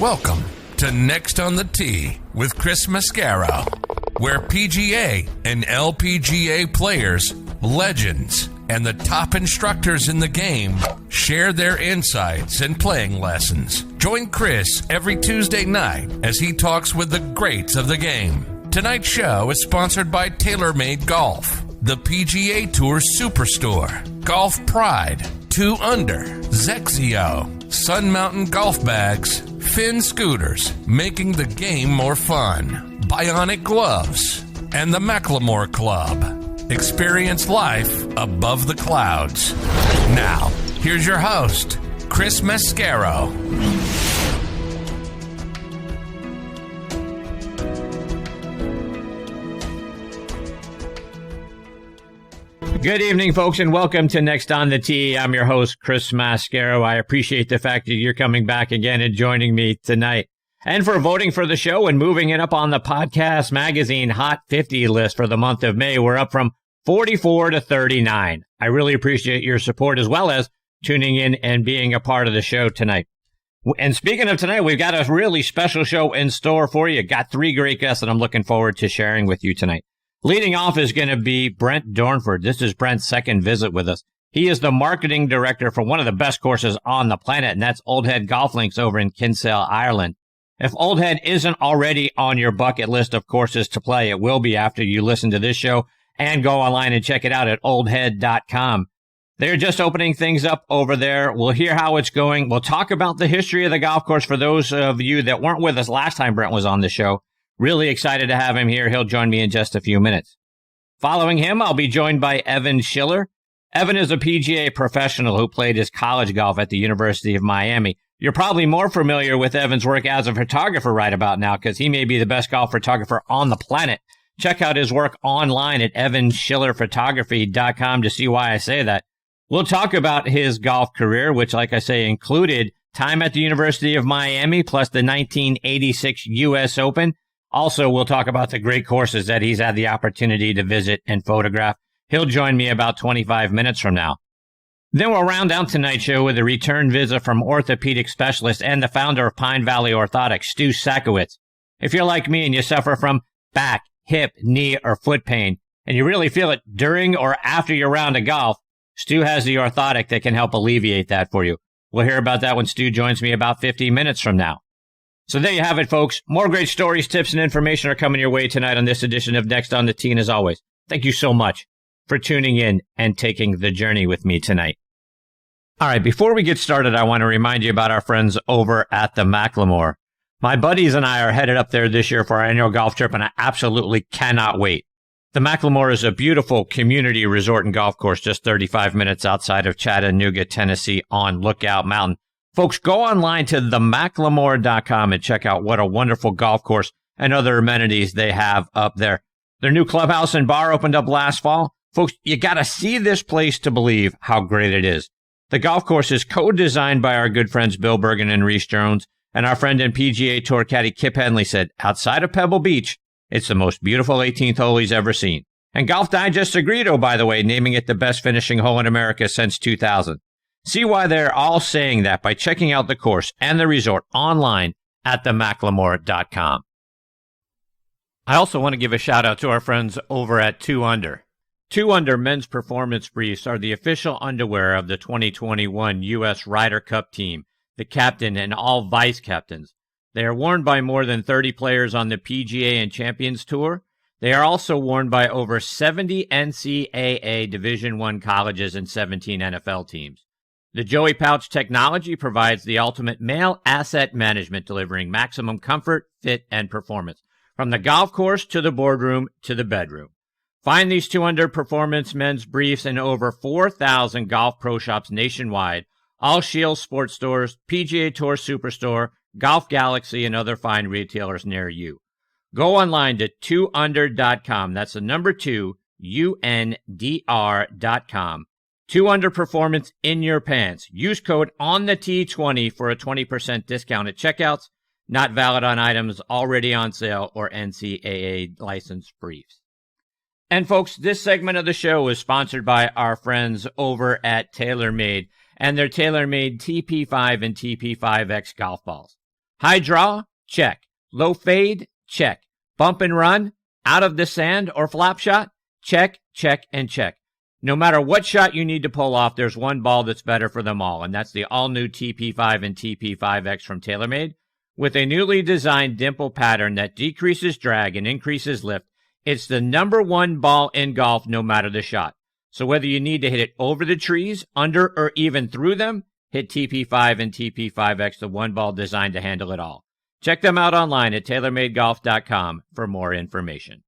Welcome to Next on the Tee with Chris Mascaro, where PGA and LPGA players, legends, and the top instructors in the game share their insights and playing lessons. Join Chris every Tuesday night as he talks with the greats of the game. Tonight's show is sponsored by TaylorMade Golf, the PGA Tour Superstore, Golf Pride, 2 Under, Zexio, Sun Mountain Golf Bags, Finn Scooters, making the game more fun, Bionic Gloves, and the Macklemore Club. Experience life above the clouds. Now, here's your host, Chris Mascaro. Good evening, folks, and welcome to Next on the Tee. I'm your host, Chris Mascaro. I appreciate the fact that you're coming back again and joining me tonight. And for voting for the show and moving it up on the Podcast Magazine Hot 50 list for the month of May. We're up from 44 to 39. I really appreciate your support as well as tuning in and being a part of the show tonight. And speaking of tonight, we've got a really special show in store for you. Got 3 great guests that I'm looking forward to sharing with you tonight. Leading off is going to be Brent Dornford. This is Brent's second visit with us. He is the marketing director for one of the best courses on the planet, and that's Old Head Golf Links over in Kinsale, Ireland. If Old Head isn't already on your bucket list of courses to play, it will be after you listen to this show and go online and check it out at oldhead.com. They're just opening things up over there. We'll hear how it's going. We'll talk about the history of the golf course for those of you that weren't with us last time Brent was on the show. Really excited to have him here. He'll join me in just a few minutes. Following him, I'll be joined by Evan Schiller. Evan is a PGA professional who played his college golf at the University of Miami. You're probably more familiar with Evan's work as a photographer right about now because he may be the best golf photographer on the planet. Check out his work online at evanschillerphotography.com to see why I say that. We'll talk about his golf career, which, like I say, included time at the University of Miami plus the 1986 U.S. Open. Also, we'll talk about the great courses that he's had the opportunity to visit and photograph. He'll join me about 25 minutes from now. Then we'll round out tonight's show with a return visit from Orthopedic Specialist and the founder of Pine Valley Orthotics, Stu Sackowitz. If you're like me and you suffer from back, hip, knee, or foot pain, and you really feel it during or after your round of golf, Stu has the orthotic that can help alleviate that for you. We'll hear about that when Stu joins me about 50 minutes from now. So there you have it, folks. More great stories, tips, and information are coming your way tonight on this edition of Next on the Tee. And as always, thank you so much for tuning in and taking the journey with me tonight. All right, before we get started, I want to remind you about our friends over at the Macklemore. My buddies and I are headed up there this year for our annual golf trip, and I absolutely cannot wait. The Macklemore is a beautiful community resort and golf course just 35 minutes outside of Chattanooga, Tennessee on Lookout Mountain. Folks, go online to themacklemore.com and check out what a wonderful golf course and other amenities they have up there. Their new clubhouse and bar opened up last fall. Folks, you got to see this place to believe how great it is. The golf course is co-designed by our good friends Bill Bergen and Reese Jones, and our friend and PGA Tour caddy Kip Henley said, outside of Pebble Beach, it's the most beautiful 18th hole he's ever seen. And Golf Digest agreed, oh, by the way, naming it the best finishing hole in America since 2000. See why they're all saying that by checking out the course and the resort online at themacklemore.com. I also want to give a shout out to our friends over at 2 Under. 2 Under men's performance briefs are the official underwear of the 2021 U.S. Ryder Cup team, the captain and all vice captains. They are worn by more than 30 players on the PGA and Champions Tour. They are also worn by over 70 NCAA Division I colleges and 17 NFL teams. The Joey Pouch technology provides the ultimate male asset management, delivering maximum comfort, fit, and performance, from the golf course to the boardroom to the bedroom. Find these 2 Under performance men's briefs in over 4,000 golf pro shops nationwide, all Shield sports stores, PGA Tour Superstore, Golf Galaxy, and other fine retailers near you. Go online to 2under.com. That's the number 2, UNDR.com. 2 Under performance in your pants. Use code ONTHET20 for a 20% discount at checkouts. Not valid on items already on sale or NCAA licensed briefs. And folks, this segment of the show is sponsored by our friends over at TaylorMade and their TaylorMade TP5 and TP5X golf balls. High draw? Check. Low fade? Check. Bump and run? Out of the sand or flop shot? Check, check, and check. No matter what shot you need to pull off, there's one ball that's better for them all, and that's the all-new TP5 and TP5X from TaylorMade. With a newly designed dimple pattern that decreases drag and increases lift, it's the number one ball in golf no matter the shot. So whether you need to hit it over the trees, under, or even through them, hit TP5 and TP5X, the one ball designed to handle it all. Check them out online at TaylorMadeGolf.com for more information.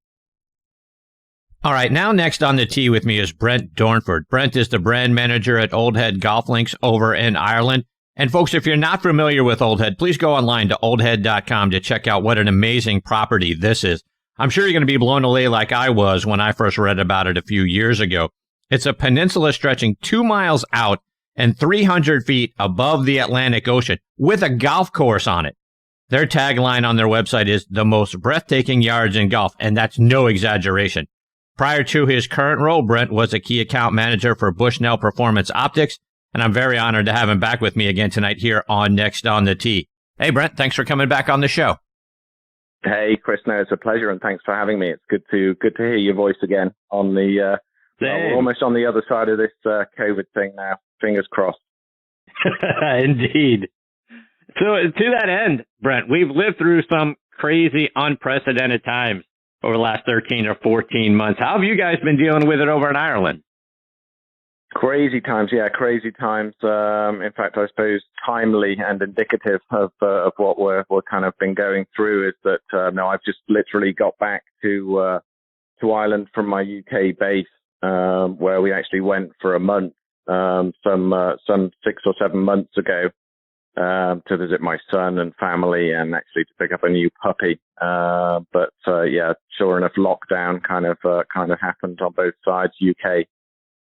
All right, now next on the tee with me is Brent Dornford. Brent is the brand manager at Old Head Golf Links over in Ireland. And folks, if you're not familiar with Old Head, please go online to oldhead.com to check out what an amazing property this is. I'm sure you're going to be blown away like I was when I first read about it a few years ago. It's a peninsula stretching 2 miles out and 300 feet above the Atlantic Ocean with a golf course on it. Their tagline on their website is the most breathtaking yards in golf, and that's no exaggeration. Prior to his current role, Brent was a key account manager for Bushnell Performance Optics, and I'm very honored to have him back with me again tonight here on Next on the Tee. Hey, Brent, thanks for coming back on the show. Hey, Chris, no, it's a pleasure, and thanks for having me. It's good to hear your voice again on the, we're almost on the other side of this COVID thing now. Fingers crossed. Indeed. So to that end, Brent, we've lived through some crazy, unprecedented times over the last 13 or 14 months. How have you guys been dealing with it over in Ireland? Crazy times, yeah, crazy times. In fact, I suppose timely and indicative of what we're kind of been going through is that no, I've just literally got back to Ireland from my UK base, where we actually went for a month, some 6 or 7 months ago, to visit my son and family and actually to pick up a new puppy. But yeah, sure enough, lockdown kind of happened on both sides, UK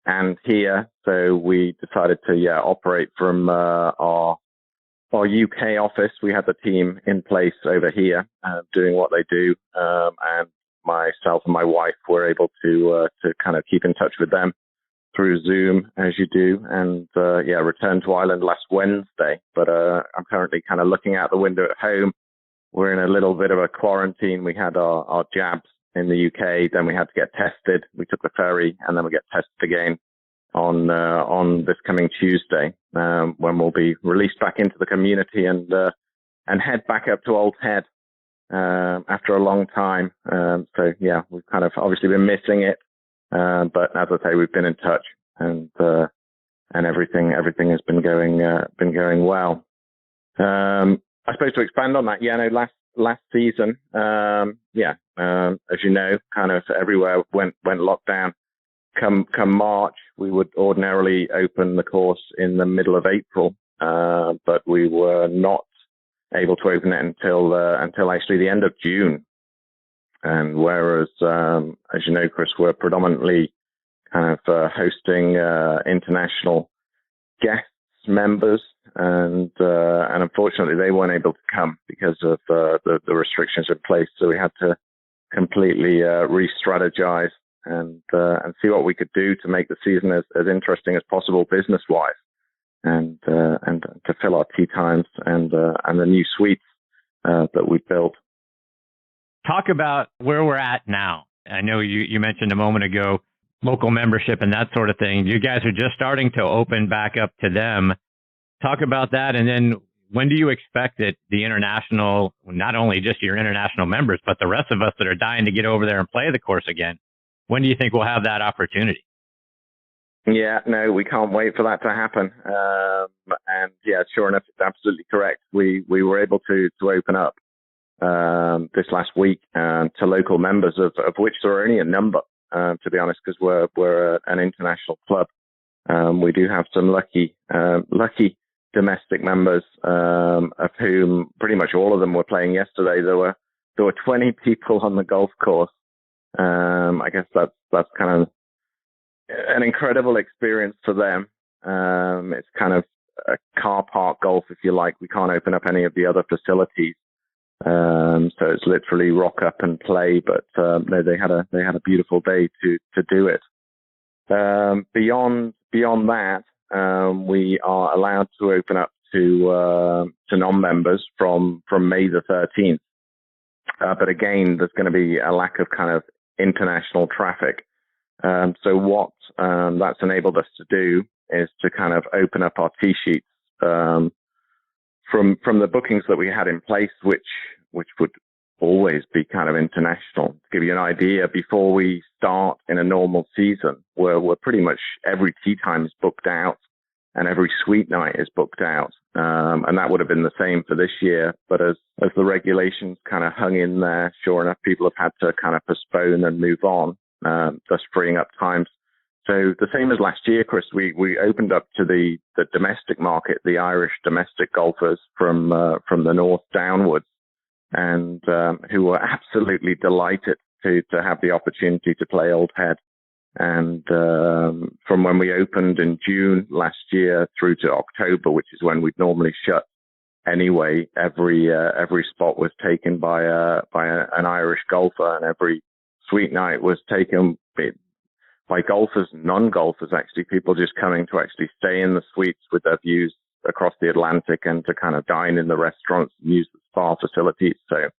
and here. So we decided to, operate from our UK office. We had the team in place over here, doing what they do. And myself and my wife were able to kind of keep in touch with them through Zoom, as you do, and returned to Ireland last Wednesday. But I'm currently kind of looking out the window at home. We're in a little bit of a quarantine. We had our jabs in the UK, then we had to get tested. We took the ferry, and then we get tested again on this coming Tuesday, when we'll be released back into the community and head back up to Old Head after a long time. So yeah, we've kind of obviously been missing it. But as I say, we've been in touch, and everything has been going well. I suppose to expand on that, last season, as you know, kind of everywhere went locked down. Come March, we would ordinarily open the course in the middle of April, but we were not able to open it until actually the end of June. And whereas, as you know, Chris, we're predominantly kind of hosting international guests, members, and unfortunately they weren't able to come because of the restrictions in place. So we had to completely re-strategize and see what we could do to make the season as interesting as possible business-wise, and to fill our tee times and the new suites that we built. Talk about where we're at now. I know you mentioned a moment ago local membership and that sort of thing. You guys are just starting to open back up to them. Talk about that, and then when do you expect that the international, not only just your international members, but the rest of us that are dying to get over there and play the course again, when do you think we'll have that opportunity? Yeah, no, we can't wait for that to happen. And yeah, sure enough, it's absolutely correct. We were able to open up this last week to local members, of which there are only a number, to be honest, because we're an international club. We do have some lucky domestic members, of whom pretty much all of them were playing yesterday. There were 20 people on the golf course. I guess that's kind of an incredible experience for them. It's kind of a car park golf, if you like. We can't open up any of the other facilities. So it's literally rock up and play, but no, they had a beautiful day to do it. Beyond that, we are allowed to open up to non-members from May the 13th. But again, there's going to be a lack of kind of international traffic. So what that's enabled us to do is to kind of open up our tee sheets from the bookings that we had in place, which would always be kind of international. To give you an idea, before we start in a normal season, we're pretty much every tee time is booked out and every suite night is booked out. And that would have been the same for this year. But as the regulations kind of hung in there, sure enough, people have had to kind of postpone and move on, thus freeing up times. So the same as last year, Chris, we opened up to the domestic market, the Irish domestic golfers from the north downwards, and who were absolutely delighted to have the opportunity to play Old Head. And from when we opened in June last year through to October, which is when we'd normally shut anyway, every spot was taken by an Irish golfer, and every suite night was taken by golfers and non-golfers, actually, people just coming to actually stay in the suites with their views across the Atlantic and to kind of dine in the restaurants and use the spa facilities. So,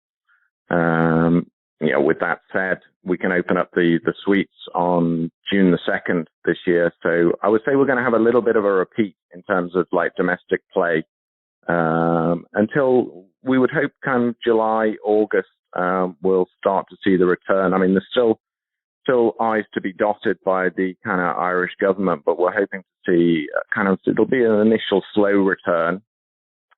with that said, we can open up the suites on June the 2nd this year. So I would say we're going to have a little bit of a repeat in terms of like domestic play until we would hope come July, August, we'll start to see the return. I mean, there's still I's to be dotted by the kind of Irish government, but we're hoping to see it'll be an initial slow return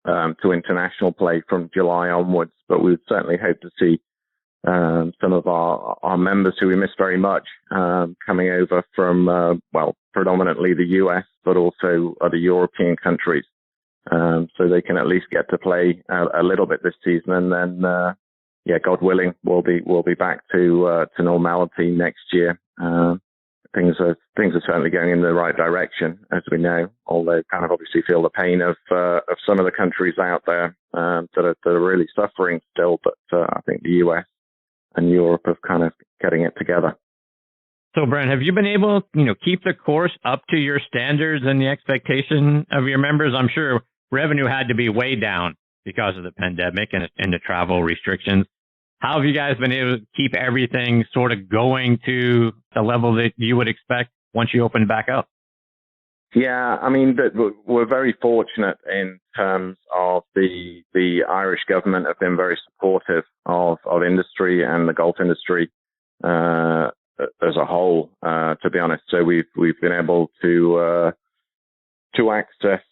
to international play from July onwards, but we would certainly hope to see some of our members who we miss very much coming over from, predominantly the US, but also other European countries. So they can at least get to play a little bit this season, and then, God willing, we'll be back to normality next year. Things are certainly going in the right direction, as we know. Although, kind of obviously feel the pain of some of the countries out there that are really suffering still. But I think the US and Europe are kind of getting it together. So, Brent, have you been able, keep the course up to your standards and the expectation of your members? I'm sure revenue had to be way down because of the pandemic and the travel restrictions. How have you guys been able to keep everything sort of going to the level that you would expect once you open back up? Yeah, I mean, we're very fortunate in terms of the Irish government have been very supportive of industry and the golf industry as a whole, to be honest. So we've been able to access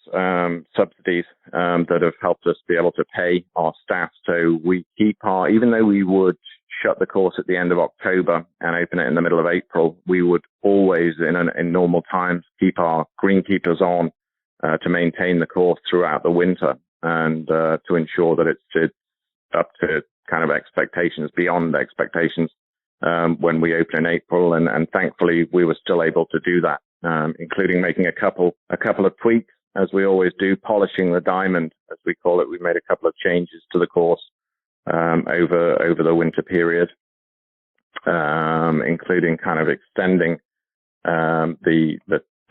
subsidies that have helped us be able to pay our staff. So we keep even though we would shut the course at the end of October and open it in the middle of April, we would always, in normal times, keep our greenkeepers on to maintain the course throughout the winter and to ensure that it's up to kind of expectations, beyond expectations, when we open in April. And thankfully, we were still able to do that, including making a couple of tweaks, as we always do, polishing the diamond, as we call it. We made a couple of changes to the course over the winter period, including kind of extending the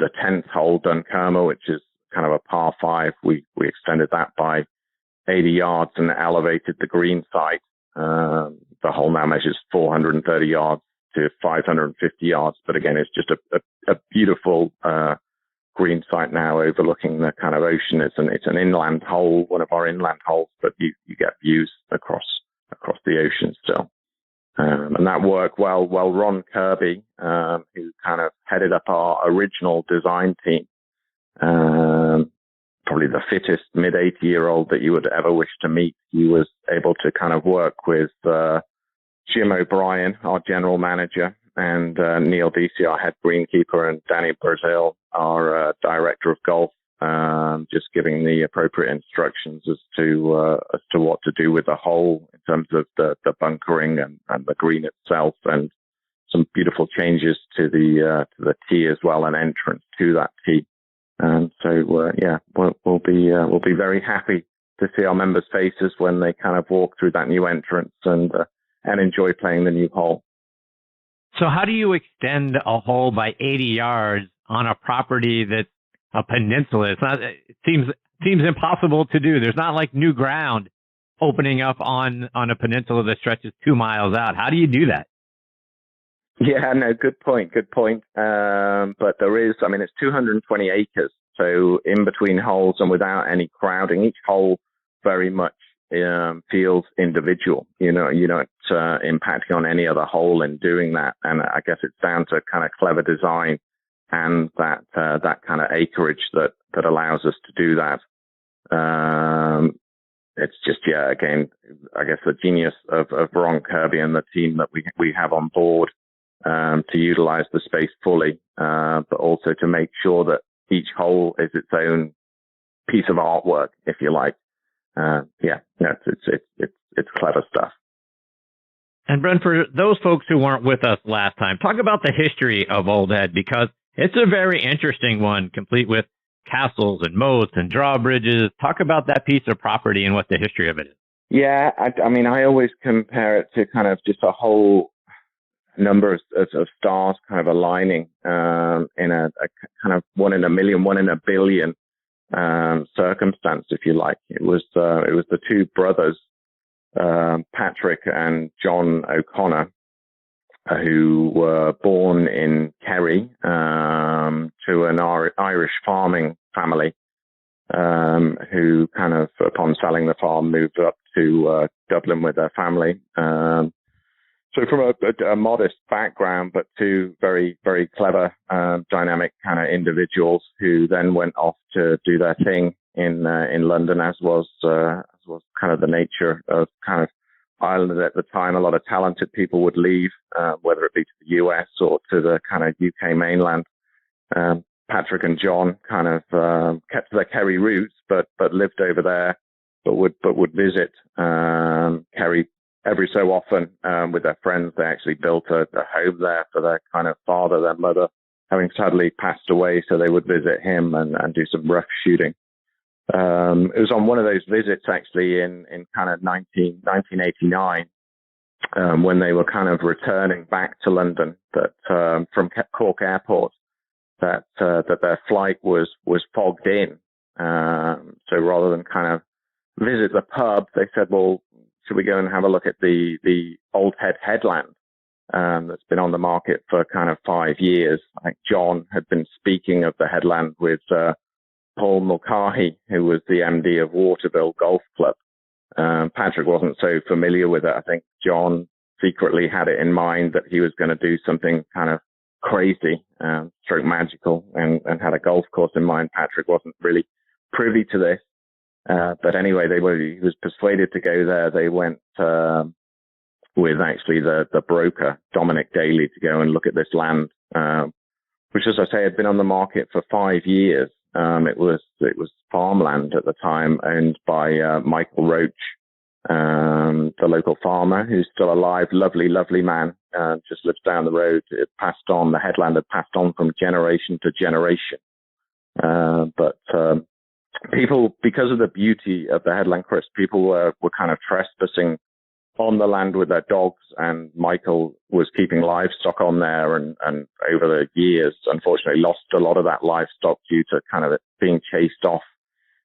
10th hole Dunkerma, which is kind of a par 5. We extended that by 80 yards and elevated the green site. The hole now measures 430 yards to 550 yards, but again, it's just a beautiful green site now overlooking the kind of ocean. It's an inland hole, one of our inland holes, but you get views across the ocean still. And that worked well. Well, Ron Kirby, who kind of headed up our original design team, probably the fittest mid-80-year-old that you would ever wish to meet. He was able to kind of work with Jim O'Brien, our general manager, and Neil Deasy, our head greenkeeper, and Danny Brazil, our director of golf, just giving the appropriate instructions as to what to do with the hole in terms of the bunkering and the green itself, and some beautiful changes to the tee as well, an entrance to that tee. And so we'll be very happy to see our members' faces when they kind of walk through that new entrance and enjoy playing the new hole. So how do you extend a hole by 80 yards on a property that's a peninsula? It seems seems impossible to do. There's not like new ground opening up on a peninsula that stretches 2 miles out. How do you do that? Yeah, no, good point. But there is, I mean, it's 220 acres. So in between holes and without any crowding, each hole very much feels individual. You're not impacting on any other hole in doing that. And I guess it's down to kind of clever design and that kind of acreage that allows us to do that. It's just, yeah, again, I guess the genius of Ron Kirby and the team that we have on board to utilize the space fully, but also to make sure that each hole is its own piece of artwork, if you like. It's clever stuff. And Brent, for those folks who weren't with us last time, talk about the history of Old Head, because it's a very interesting one, complete with castles and moats and drawbridges. Talk about that piece of property and what the history of it is. Yeah, I mean, I always compare it to kind of just a whole number of stars kind of aligning in a kind of 1 in a million, 1 in a billion circumstance, if you like. It was the two brothers, Patrick and John O'Connor, who were born in Kerry to an Irish farming family, who kind of, upon selling the farm, moved up to Dublin with their family. So from a modest background, but two very, very clever, dynamic kind of individuals who then went off to do their thing in London, as was kind of the nature of kind of Ireland at the time. A lot of talented people would leave, whether it be to the US or to the kind of UK mainland. Patrick and John kind of kept their Kerry roots, but lived over there, but would visit Kerry every so often with their friends. They actually built a home there for their kind of father, their mother, having sadly passed away, so they would visit him and do some rough shooting. It was on one of those visits actually in kind of 1989 when they were kind of returning back to London from Cork Airport that their flight was fogged in. So rather than kind of visit the pub, they said, well, should we go and have a look at the Old Head headland that's been on the market for kind of 5 years? I think John had been speaking of the headland with Paul Mulcahy, who was the MD of Waterville Golf Club. Patrick wasn't so familiar with it. I think John secretly had it in mind that he was going to do something kind of crazy, stroke magical, and had a golf course in mind. Patrick wasn't really privy to this. But anyway, he was persuaded to go there. They went with actually the broker, Dominic Daly, to go and look at this land, which, as I say, had been on the market for 5 years. It was farmland at the time, owned by Michael Roach, the local farmer who's still alive. Lovely, lovely man. Just lives down the road. It passed on. The headland had passed on from generation to generation. But people, because of the beauty of the headland, Chris, people were kind of trespassing on the land with their dogs, and Michael was keeping livestock on there, and over the years, unfortunately, lost a lot of that livestock due to kind of it being chased off.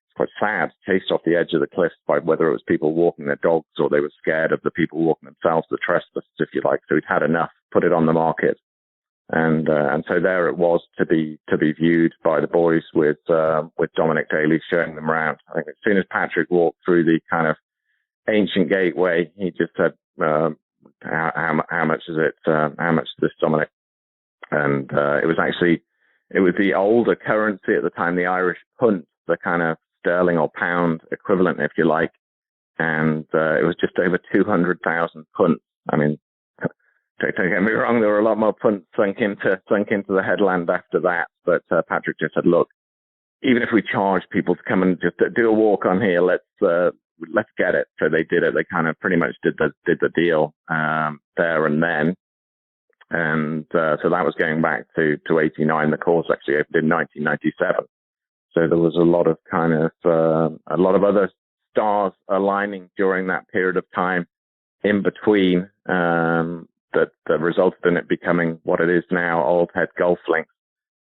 It's quite sad, chased off the edge of the cliff by whether it was people walking their dogs or they were scared of the people walking themselves, the trespassers, if you like. So he'd had enough, put it on the market. And so there it was to be viewed by the boys with Dominic Daly showing them around. I think as soon as Patrick walked through the kind of ancient gateway, he just said, how much is it? How much is this, Dominic? And it was the older currency at the time, the Irish punt, the kind of sterling or pound equivalent, if you like. And it was just over 200,000 punts. I mean, don't get me wrong, there were a lot more punts sunk into the headland after that. But Patrick just said, look, even if we charge people to come and just do a walk on here, let's get it. So they did it. They kind of pretty much did the deal there and then. And so that was going back to 89. The course actually opened in 1997. So there was a lot of kind of a lot of other stars aligning during that period of time in between that resulted in it becoming what it is now, Old Head Golf Links.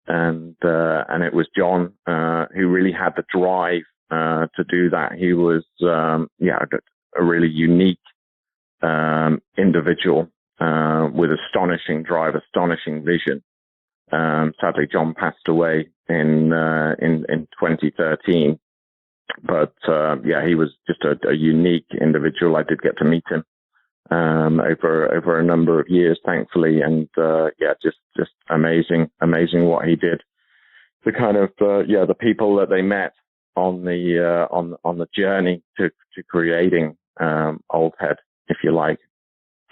And it was John who really had the drive to do that. He was, a really unique individual with astonishing drive, astonishing vision. Sadly, John passed away in 2013. But he was just a unique individual. I did get to meet him over a number of years, thankfully, and just amazing what he did. The kind of the people that they met on the journey to creating Old Head, if you like,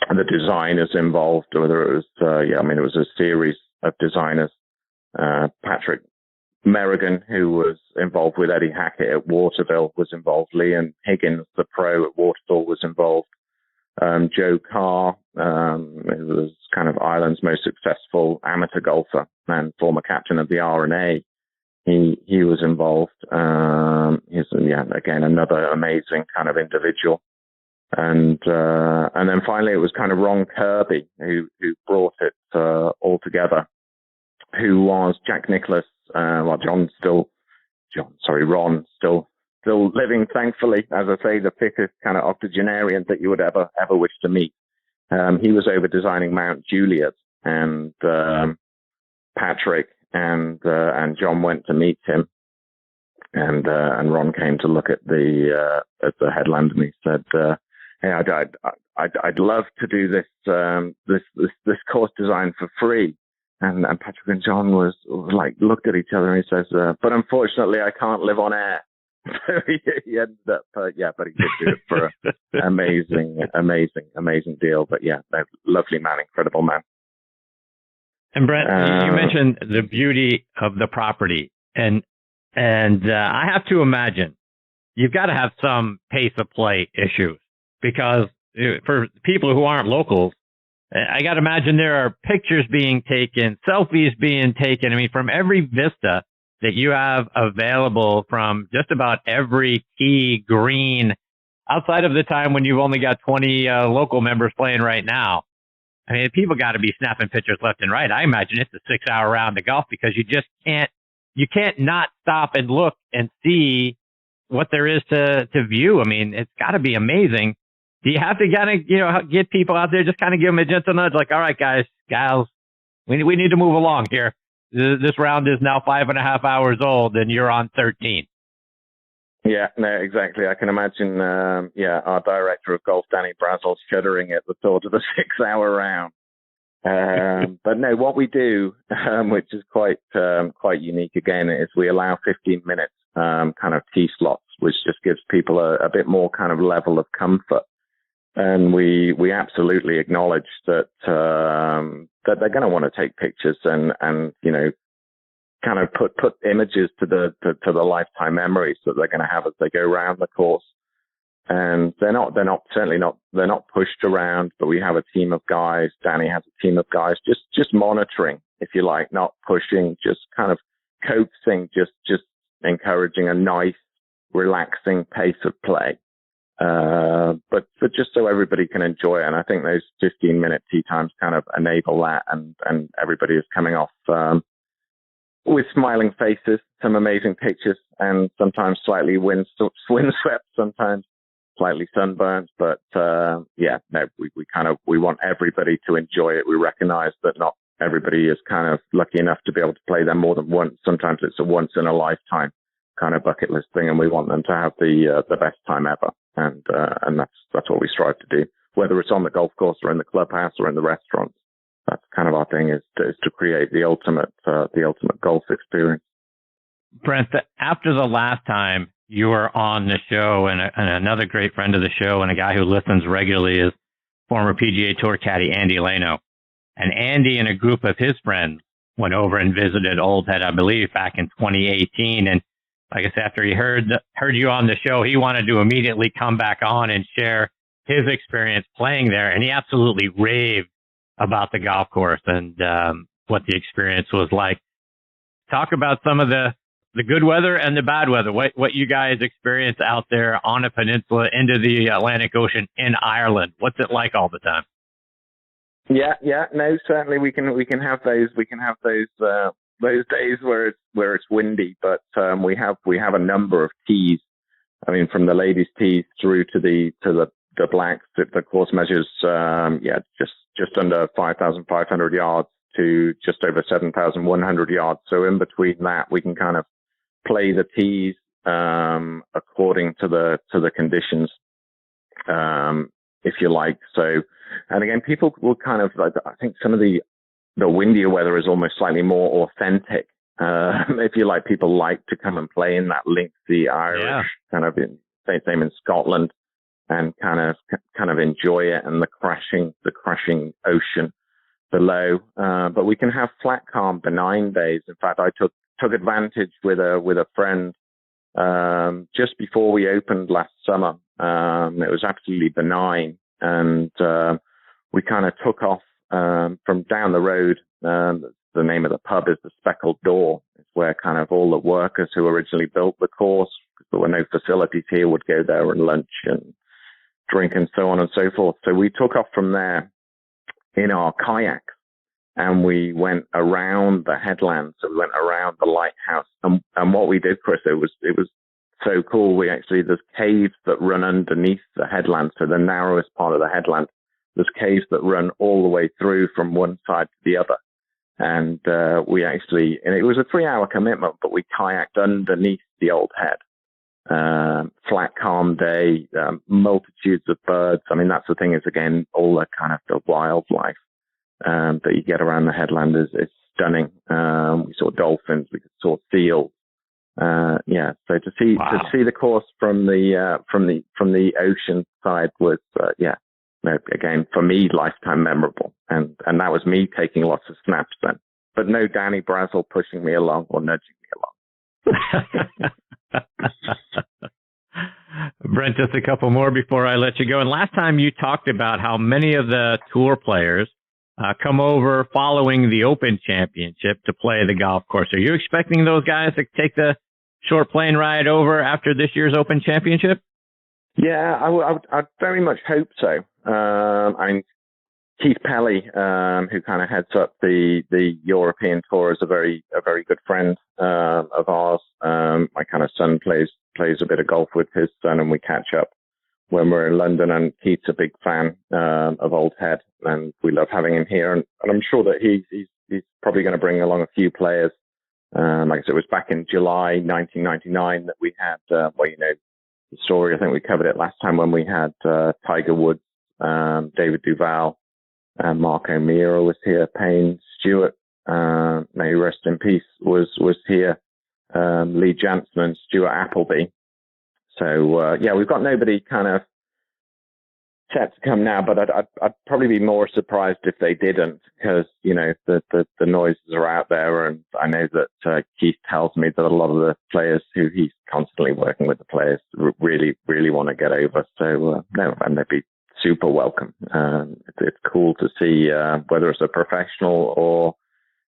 and the designers involved, whether it was it was a series of designers. Patrick Merrigan, who was involved with Eddie Hackett at Waterville, was involved. Leon Higgins, the pro at Waterville, was involved. Joe Carr, who was kind of Ireland's most successful amateur golfer and former captain of the R&A, he was involved. He's again another amazing kind of individual. And then finally it was kind of Ron Kirby who brought it all together, who was Jack Nicklaus. Ron still living, thankfully, as I say, the fittest kind of octogenarian that you would ever wish to meet. He was over designing Mount Juliet, and Patrick and John went to meet him, and Ron came to look at the headland, and he said, "Hey, I'd love to do this course design for free." And Patrick and John was like, looked at each other, and he says, "But unfortunately, I can't live on air." So he ended up, but he did do it for an amazing deal. But lovely man, incredible man. And Brent, you mentioned the beauty of the property, and I have to imagine you've got to have some pace of play issues, because for people who aren't locals, I got to imagine there are pictures being taken, selfies being taken. I mean, from every vista that you have available from just about every tee, green, outside of the time when you've only got 20 local members playing right now. I mean, people got to be snapping pictures left and right. I imagine it's a 6-hour round of golf, because you just can't not stop and look and see what there is to view. I mean, it's got to be amazing. Do you have to kind of, get people out there, just kind of give them a gentle nudge, like, all right, gals, we need to move along here. This round is now 5.5 hours old, and you're on 13. Yeah, no, exactly. I can imagine, our director of golf, Danny Brazel, shuddering at the thought of the 6-hour round. But no, what we do, which is quite unique again, is we allow 15 minutes kind of tee slots, which just gives people a bit more kind of level of comfort. And we absolutely acknowledge that they're going to want to take pictures and kind of put images to the lifetime memories that they're going to have as they go around the course. And they're not pushed around, but we have a team of guys. Danny has a team of guys just monitoring, if you like, not pushing, just kind of coaxing, just encouraging a nice, relaxing pace of play. But just so everybody can enjoy it. And I think those 15-minute tee times kind of enable that, and everybody is coming off with smiling faces, some amazing pictures, and sometimes slightly windswept, sometimes slightly sunburnt. But we want everybody to enjoy it. We recognize that not everybody is kind of lucky enough to be able to play them more than once. Sometimes it's a once in a lifetime kind of bucket list thing, and we want them to have the best time ever. And that's what we strive to do, whether it's on the golf course or in the clubhouse or in the restaurants. That's kind of our thing, is to create the ultimate golf experience. Brent, after the last time you were on the show, and another great friend of the show and a guy who listens regularly is former PGA Tour caddy Andy Leno. And Andy and a group of his friends went over and visited Old Head, I believe, back in 2018. And like I said, after he heard you on the show, he wanted to immediately come back on and share his experience playing there. And he absolutely raved about the golf course and what the experience was like. Talk about some of the good weather and the bad weather, what you guys experience out there on a peninsula into the Atlantic Ocean in Ireland. What's it like all the time? Yeah, no, certainly we can have those days where it's windy, but we have a number of tees I mean, from the ladies' tees through to the blacks, the course measures, just under 5,500 yards to just over 7,100 yards. So in between that, we can kind of play the tees according to the conditions, if you like. So, and again, people will kind of, I think some of the windier weather is almost slightly more authentic. If you like, people like to come and play in that lengthy Irish kind of same in Scotland, and kind of enjoy it, and the crashing ocean below. But we can have flat, calm, benign days. In fact, I took advantage with a friend just before we opened last summer. It was absolutely benign, and we kind of took off from down the road. The name of the pub is the Speckled Door. It's where kind of all the workers who originally built the course, because there were no facilities here, would go there and lunch and drink and so on and so forth. So we took off from there in our kayaks, and we went around the headland. So we went around the lighthouse, and what we did, Chris, it was so cool. There's caves that run underneath the headland. So the narrowest part of the headland, there's caves that run all the way through from one side to the other. And and it was a 3-hour commitment, but we kayaked underneath the old head. Flat, calm day, multitudes of birds. I mean, that's the thing, is again, all the kind of the wildlife that you get around the headland is stunning. We saw dolphins, we saw seals. So to see the course from the ocean side was again, for me, lifetime memorable, and that was me taking lots of snaps then, but no Danny Brazel pushing me along or nudging me along. Brent, just a couple more before I let you go. And last time you talked about how many of the tour players come over following the Open Championship to play the golf course. Are you expecting those guys to take the short plane ride over after this year's Open Championship? Yeah, I'd very much hope so. I mean, Keith Pelly, who kind of heads up the European tour, is a very good friend of ours. My kind of son plays a bit of golf with his son, and we catch up when we're in London. And Keith's a big fan of Old Head, and we love having him here. And I'm sure that he's probably going to bring along a few players. Like I said, it was back in July 1999 that we had, the story, I think we covered it last time, when we had Tiger Woods, David Duval, Mark O'Meara was here, Payne Stewart, may he rest in peace, was here, Lee Jansen and Stuart Appleby. So, we've got nobody kind of set to come now, but I'd probably be more surprised if they didn't, because, the noises are out there, and I know that Keith tells me that a lot of the players who he's constantly working with, the players really, really want to get over. So, and they'd be super welcome. It's cool to see whether it's a professional or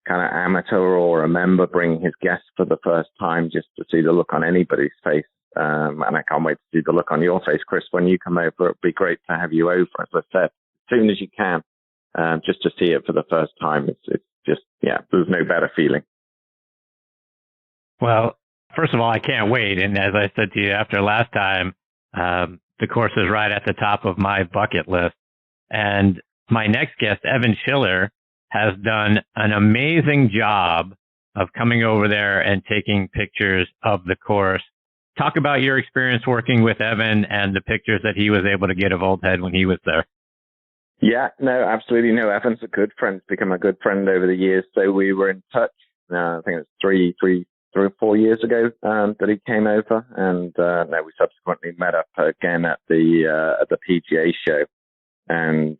kind of amateur or a member bringing his guests for the first time, just to see the look on anybody's face. And I can't wait to see the look on your face, Chris, when you come over. It'd be great to have you over, as I said, as soon as you can, just to see it for the first time. It's just, there's no better feeling. Well, first of all, I can't wait. And as I said to you after last time, the course is right at the top of my bucket list. And my next guest, Evan Schiller, has done an amazing job of coming over there and taking pictures of the course. Talk about your experience working with Evan and the pictures that he was able to get of Old Head when he was there. Yeah, no, absolutely. No, Evan's a good friend. He's become a good friend over the years. So we were in touch. I think it was 3 or 4 years ago that he came over, and we subsequently met up again at the PGA show, and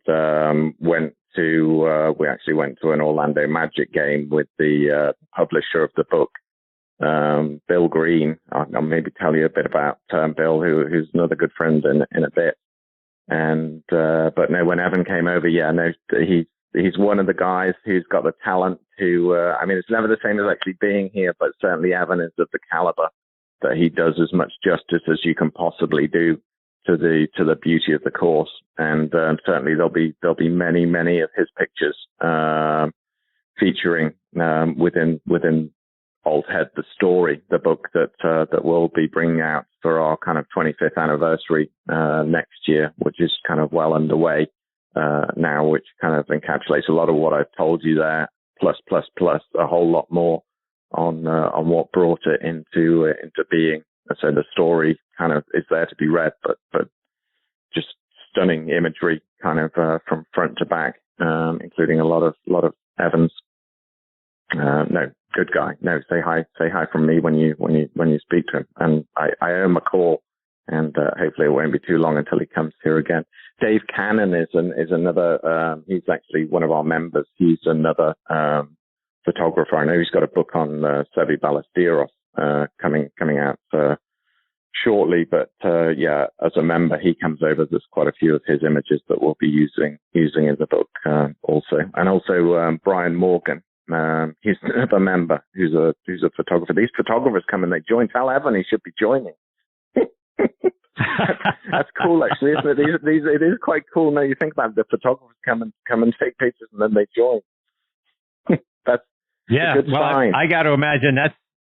we actually went to an Orlando Magic game with the publisher of the book, Bill Green. I'll maybe tell you a bit about Bill, who's another good friend in a bit. And but no, when Evan came over, he's one of the guys who's got the talent to. It's never the same as actually being here, but certainly Evan is of the caliber that he does as much justice as you can possibly do to the beauty of the course. And certainly there'll be many of his pictures featuring within Old Head, the story, the book that we'll be bringing out for our kind of 25th anniversary next year, which is kind of well underway now, which kind of encapsulates a lot of what I've told you there, plus a whole lot more on what brought it into being. So the story kind of is there to be read, but just stunning imagery kind of from front to back, including a lot of Evans. No, good guy. No, say hi from me when you speak to him. And I owe him a call, and hopefully it won't be too long until he comes here again. Dave Cannon is another. He's actually one of our members. He's another photographer. I know he's got a book on Sevi Ballesteros coming out shortly. But yeah, as a member, he comes over. There's quite a few of his images that we'll be using in the book also, and also Brian Morgan. He's another member who's a photographer. These photographers come and they join. Tell Evan he should be joining. That's cool, actually, isn't it? It is quite cool. Now you think about it, the photographers come and take pictures and then they join. That's a good sign. I got to imagine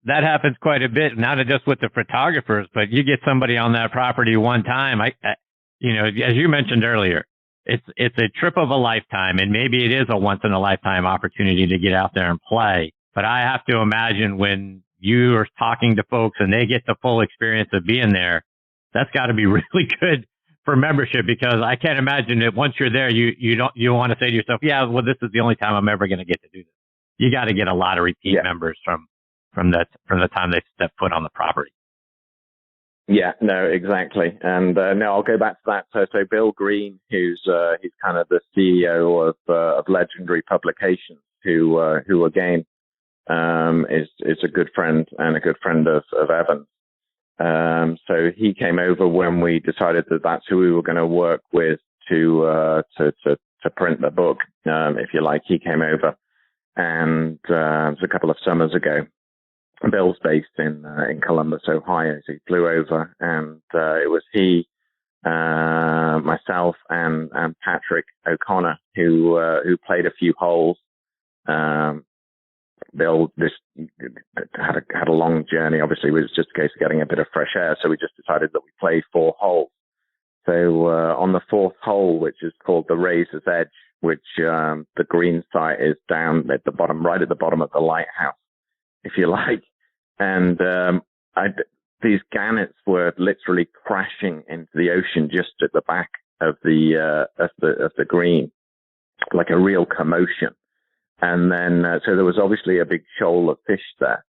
that happens quite a bit, not just with the photographers, but you get somebody on that property one time. As you mentioned earlier, it's a trip of a lifetime, and maybe it is a once in a lifetime opportunity to get out there and play. But I have to imagine when you are talking to folks and they get the full experience of being there, that's got to be really good for membership, because I can't imagine that once you're there, you want to say to yourself, yeah, well, this is the only time I'm ever going to get to do this. You got to get a lot of repeat members from the time they step foot on the property. Yeah, no, exactly. And no, I'll go back to that. So Bill Green, he's kind of the CEO of Legendary Publications, who again is a good friend and a good friend of Evan's. So he came over when we decided that that's who we were going to work with to print the book, if you like. He came over, and it was a couple of summers ago. Bill's based in Columbus, Ohio, so he flew over, and it was he, myself, and Patrick O'Connor who played a few holes. Bill just had a long journey. Obviously, it was just a case of getting a bit of fresh air, so we just decided that we played 4 holes. So on the 4th hole, which is called the Razor's Edge, which the green site is down at the bottom, right at the bottom of the lighthouse, if you like. And these gannets were literally crashing into the ocean just at the back of the green, like a real commotion. And then so there was obviously a big shoal of fish there.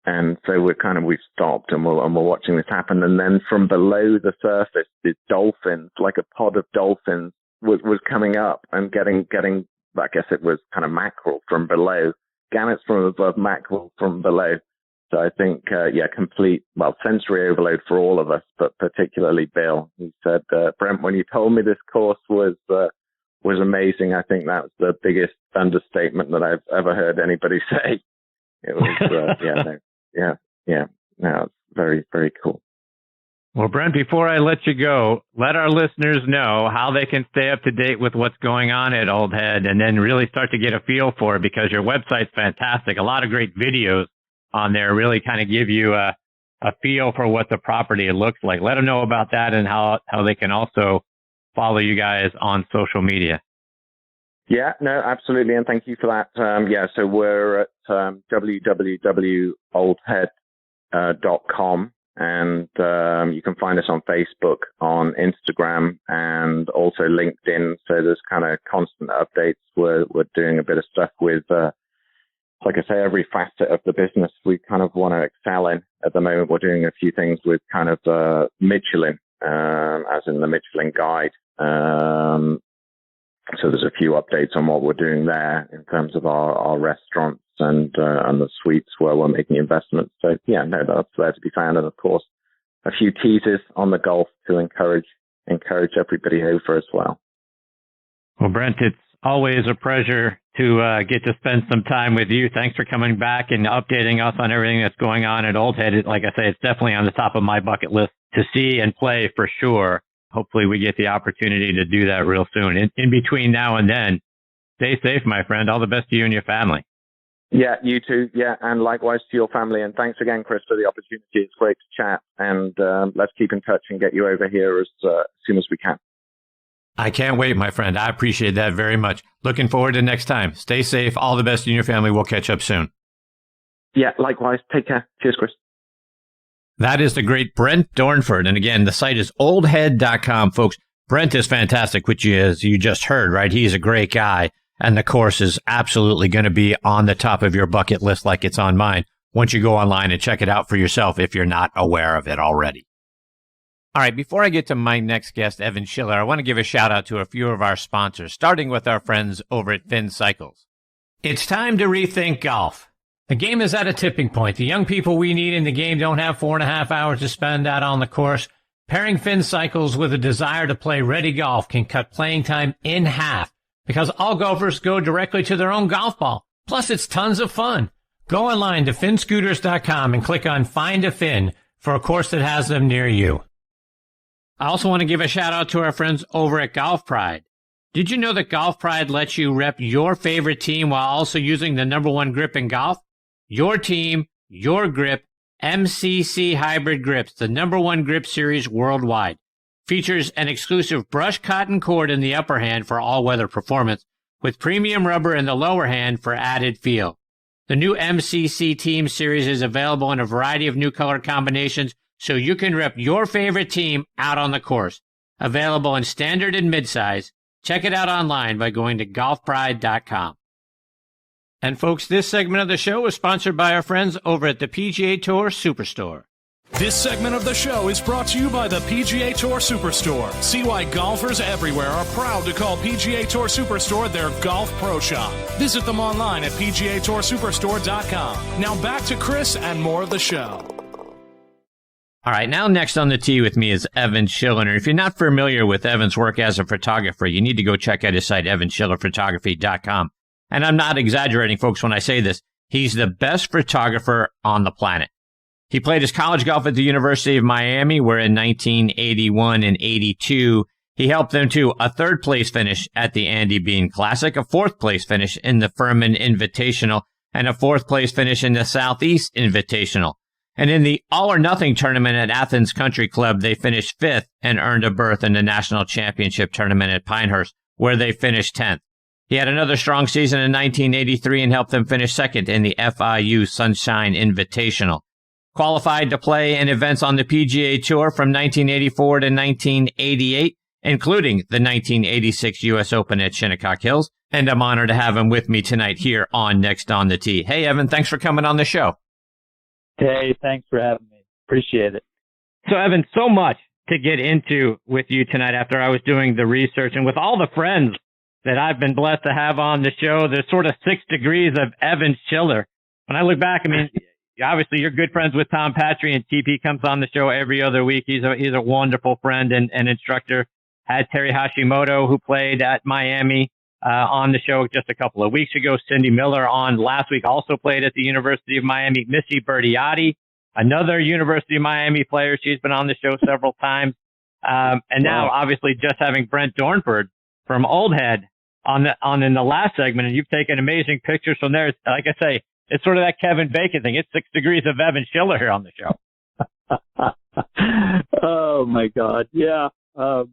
And so we've stopped and we're watching this happen. And then from below the surface, the dolphins, like a pod of dolphins, was coming up and getting, I guess it was kind of mackerel from below, gannets from above, mackerel from below. So I think, complete, sensory overload for all of us, but particularly Bill. He said, Brent, when you told me this course was amazing, I think that was the biggest understatement that I've ever heard anybody say. It was, it's very, very cool. Well, Brent, before I let you go, let our listeners know how they can stay up to date with what's going on at Old Head, and then really start to get a feel for it, because your website's fantastic. A lot of great videos on there really kind of give you a feel for what the property looks like. Let them know about that and how they can also follow you guys on social media. Yeah, no, absolutely. And thank you for that. So we're at www.oldhead.com, and you can find us on Facebook, on Instagram, and also LinkedIn. So there's kind of constant updates. We're doing a bit of stuff with, like I say, every facet of the business we kind of want to excel in. At the moment, we're doing a few things with kind of Michelin, as in the Michelin Guide. So there's a few updates on what we're doing there in terms of our restaurants and the suites where we're making investments. So that's there to be found. And of course, a few teasers on the golf to encourage everybody over as well. Well, Brent, it's always a pleasure to get to spend some time with you. Thanks for coming back and updating us on everything that's going on at Old Head. Like I say, it's definitely on the top of my bucket list to see and play for sure. Hopefully we get the opportunity to do that real soon. In between now and then, stay safe, my friend. All the best to you and your family. Yeah, you too. Yeah, and likewise to your family. And thanks again, Chris, for the opportunity. It's great to chat. And let's keep in touch and get you over here as soon as we can. I can't wait, my friend. I appreciate that very much. Looking forward to next time. Stay safe. All the best in your family. We'll catch up soon. Yeah, likewise. Take care. Cheers, Chris. That is the great Brent Dornford. And again, the site is oldhead.com, folks. Brent is fantastic, which as you just heard, right? He's a great guy. And the course is absolutely going to be on the top of your bucket list like it's on mine once you go online and check it out for yourself if you're not aware of it already. All right, before I get to my next guest, Evan Schiller, I want to give a shout out to a few of our sponsors, starting with our friends over at Finn Cycles. It's time to rethink golf. The game is at a tipping point. The young people we need in the game don't have 4.5 hours to spend out on the course. Pairing Finn Cycles with a desire to play ready golf can cut playing time in half because all golfers go directly to their own golf ball. Plus, it's tons of fun. Go online to finscooters.com and click on Find a Fin for a course that has them near you. I also want to give a shout out to our friends over at Golf Pride. Did you know that Golf Pride lets you rep your favorite team while also using the #1 grip in golf? Your team, your grip, MCC Hybrid Grips, the #1 grip series worldwide. Features an exclusive brushed cotton cord in the upper hand for all-weather performance, with premium rubber in the lower hand for added feel. The new MCC Team Series is available in a variety of new color combinations, so you can rep your favorite team out on the course. Available in standard and midsize. Check it out online by going to golfpride.com. And folks, this segment of the show is sponsored by our friends over at the PGA Tour Superstore. This segment of the show is brought to you by the PGA Tour Superstore. See why golfers everywhere are proud to call PGA Tour Superstore their golf pro shop. Visit them online at PGATourSuperstore.com. Now back to Chris and more of the show. All right, now next on the tee with me is Evan Schillinger. If you're not familiar with Evan's work as a photographer, you need to go check out his site, evanschillerphotography.com. And I'm not exaggerating, folks, when I say this. He's the best photographer on the planet. He played his college golf at the University of Miami, where in 1981 and 82, he helped them to a third-place finish at the Andy Bean Classic, a fourth-place finish in the Furman Invitational, and a fourth-place finish in the Southeast Invitational. And in the All-or-Nothing tournament at Athens Country Club, they finished 5th and earned a berth in the National Championship tournament at Pinehurst, where they finished 10th. He had another strong season in 1983 and helped them finish 2nd in the FIU Sunshine Invitational. Qualified to play in events on the PGA Tour from 1984 to 1988, including the 1986 U.S. Open at Shinnecock Hills. And I'm honored to have him with me tonight here on Next on the Tee. Hey, Evan, thanks for coming on the show. Hey, thanks for having me. Appreciate it. So, Evan, so much to get into with you tonight after I was doing the research. And with all the friends that I've been blessed to have on the show, there's sort of 6 degrees of Evan Schiller. When I look back, I mean, obviously you're good friends with Tom Patry, and TP comes on the show every other week. He's a wonderful friend and instructor. Had Terry Hashimoto, who played at Miami, on the show just a couple of weeks ago. Cindy Miller on last week, also played at the University of Miami. Missy Bertiotti, another University of Miami player. She's been on the show several times. And now, obviously, just having Brent Dornford from Old Head on in the last segment, and you've taken amazing pictures from there. Like I say, it's sort of that Kevin Bacon thing. It's 6 degrees of Evan Schiller here on the show. Oh my God. Yeah. I'm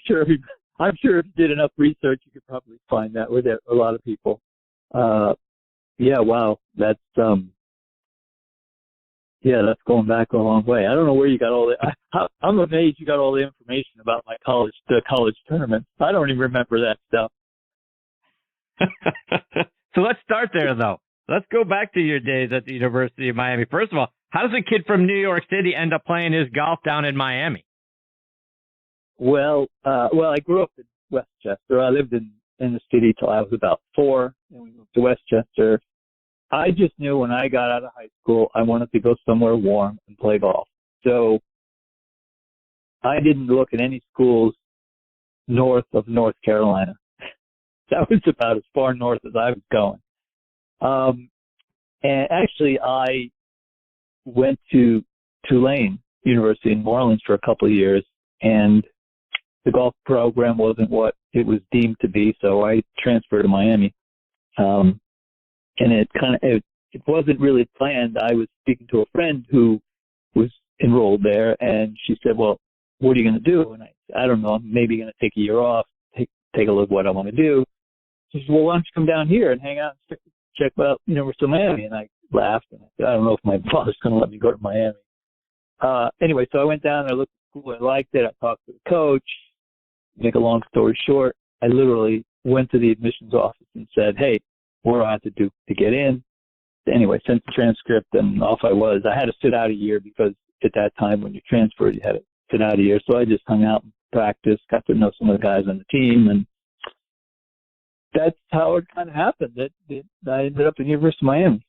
sure if you did enough research, you could probably find that with a lot of people. Yeah. Wow. That's going back a long way. I don't know where you got all the. I'm amazed you got all the information about the college tournament. I don't even remember that stuff. So let's start there, though. Let's go back to your days at the University of Miami. First of all, how does a kid from New York City end up playing his golf down in Miami? Well, I grew up in Westchester. I lived in the city till I was about 4, and we moved to Westchester. I just knew when I got out of high school, I wanted to go somewhere warm and play golf. So I didn't look at any schools north of North Carolina. That was about as far north as I was going. And actually, I went to Tulane University in New Orleans for a couple of years, and the golf program wasn't what it was deemed to be, so I transferred to Miami. and it wasn't really planned. I was speaking to a friend who was enrolled there, and she said, "Well, what are you going to do?" And I don't know. I'm maybe going to take a year off, take a look at what I want to do. She said, "Well, why don't you come down here and hang out and check out University of Miami?" And I laughed, and I said, "I don't know if my father's going to let me go to Miami." Anyway, so I went down there, looked at the school, I liked it. I talked to the coach. Make a long story short, I literally went to the admissions office and said, "Hey, what do I have to do to get in?" Anyway, sent the transcript, and off I was. I had to sit out a year because at that time when you transferred, you had to sit out a year. So I just hung out and practiced, got to know some of the guys on the team, and that's how it kind of happened. That I ended up at the University of Miami.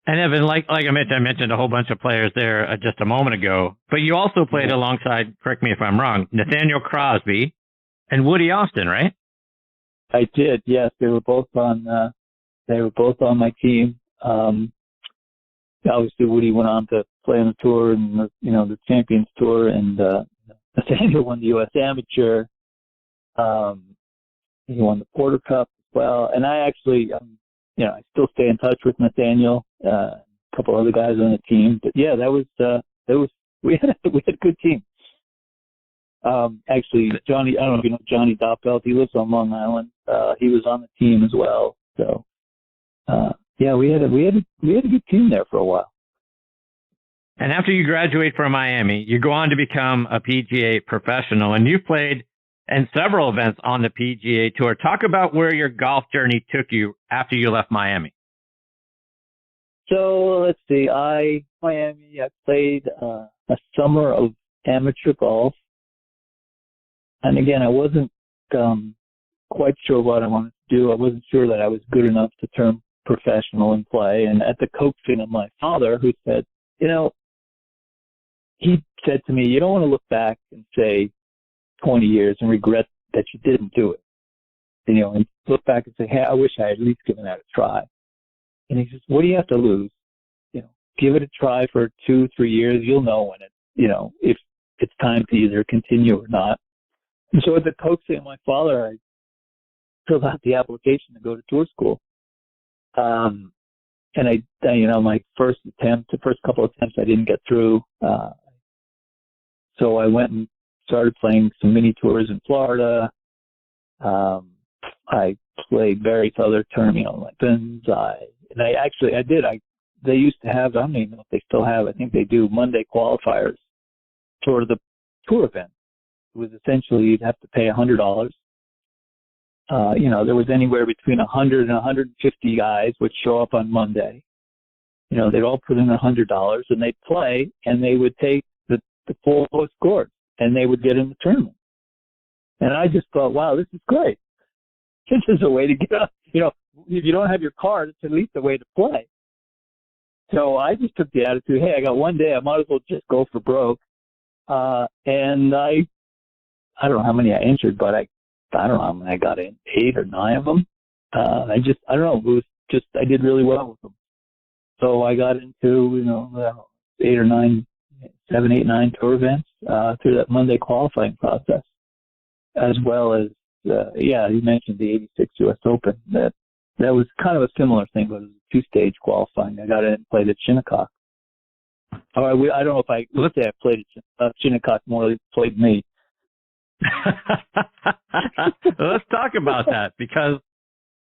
And Evan, like I mentioned a whole bunch of players there just a moment ago, but you also played alongside, correct me if I'm wrong, Nathaniel Crosby and Woody Austin, right? I did, yes. They were both on my team. Obviously, Woody went on to play on the tour and the Champions Tour, and Nathaniel won the U.S. Amateur. He won the Porter Cup as well, and I actually, I still stay in touch with Nathaniel, a couple other guys on the team. But yeah, we had a good team. Actually, Johnny, I don't know if you know Johnny Doppelt. He lives on Long Island. He was on the team as well. So, yeah, we had a good team there for a while. And after you graduate from Miami, you go on to become a PGA professional, and you played in several events on the PGA Tour. Talk about where your golf journey took you after you left Miami. So let's see. I played a summer of amateur golf, and again, I wasn't quite sure what I wanted to do. I wasn't sure that I was good enough to turn professional and play. And at the coaching of my father, who said, he said to me, "You don't want to look back and say 20 years and regret that you didn't do it. And look back and say, hey, I wish I had at least given that a try." And he says, "What do you have to lose? Give it a try for 2-3 years. You'll know when if it's time to either continue or not." And so at the coaching of my father, I filled out the application to go to tour school. And I my first couple of attempts, I didn't get through. So I went and started playing some mini tours in Florida. I played various other tournament events. They used to have, I don't even know if they still have, I think they do Monday qualifiers for the tour event. It was essentially, you'd have to pay $100. There was anywhere between 100 and 150 guys would show up on Monday. They'd all put in $100 and they'd play, and they would take the full scores and they would get in the tournament. And I just thought, wow, this is great. This is a way to get up. If you don't have your card, it's at least a way to play. So I just took the attitude, hey, I got one day, I might as well just go for broke. And I don't know how many I entered, but I don't know how many I got in, 8 or 9 of them. I don't know. It was just, I did really well with them. So I got into, 8 or 9, 7, 8, 9 tour events, through that Monday qualifying process, as well as, you mentioned the 86 U.S. Open. That was kind of a similar thing, but it was a 2-stage qualifying. I got in and played at Shinnecock. I don't know if I played at Shinnecock more than played me. Let's talk about that, because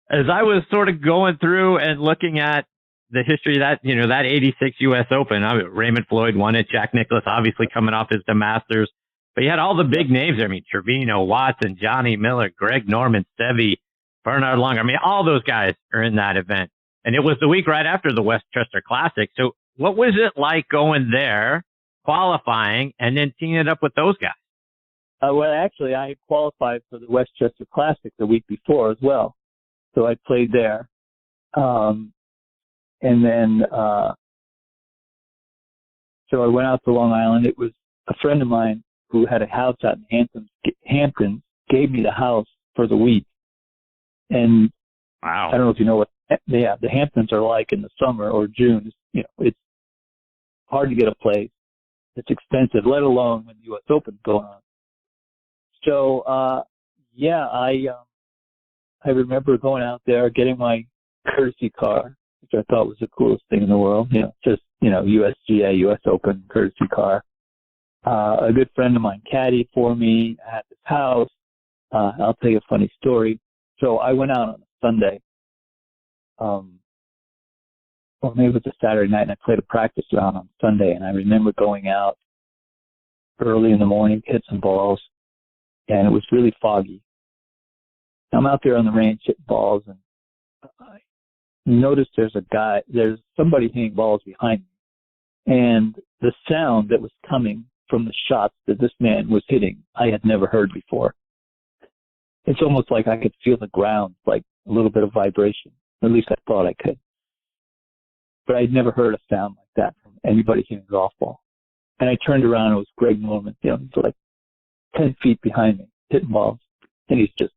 as I was sort of going through and looking at the history of that 86 U.S. Open, Raymond Floyd won it, Jack Nicklaus obviously coming off the Masters, but you had all the big names there. Trevino, Watson, Johnny Miller, Greg Norman, Seve, Bernard Long. All those guys are in that event. And it was the week right after the Westchester Classic. So what was it like going there, qualifying, and then teaming it up with those guys? Well, actually, I qualified for the Westchester Classic the week before as well. So I played there. And then, so I went out to Long Island. It was a friend of mine who had a house out in Hamptons gave me the house for the week. And wow. I don't know if you know what the Hamptons are like in the summer or June. It's hard to get a place. It's expensive, let alone when the U.S. Open's going on. So, I I remember going out there, getting my courtesy car, which I thought was the coolest thing in the world. USGA, US Open courtesy car. A good friend of mine caddied for me at his house. I'll tell you a funny story. So I went out on a Sunday, or maybe it was a Saturday night, and I played a practice round on Sunday. And I remember going out early in the morning, hit some balls, and it was really foggy. I'm out there on the range hitting balls, and I noticed there's somebody hitting balls behind me. And the sound that was coming from the shots that this man was hitting, I had never heard before. It's almost like I could feel the ground, like a little bit of vibration. At least I thought I could. But I'd never heard a sound like that from anybody hitting a golf ball. And I turned around, and it was Greg Norman, he's like 10 feet behind me, hitting balls. And he's just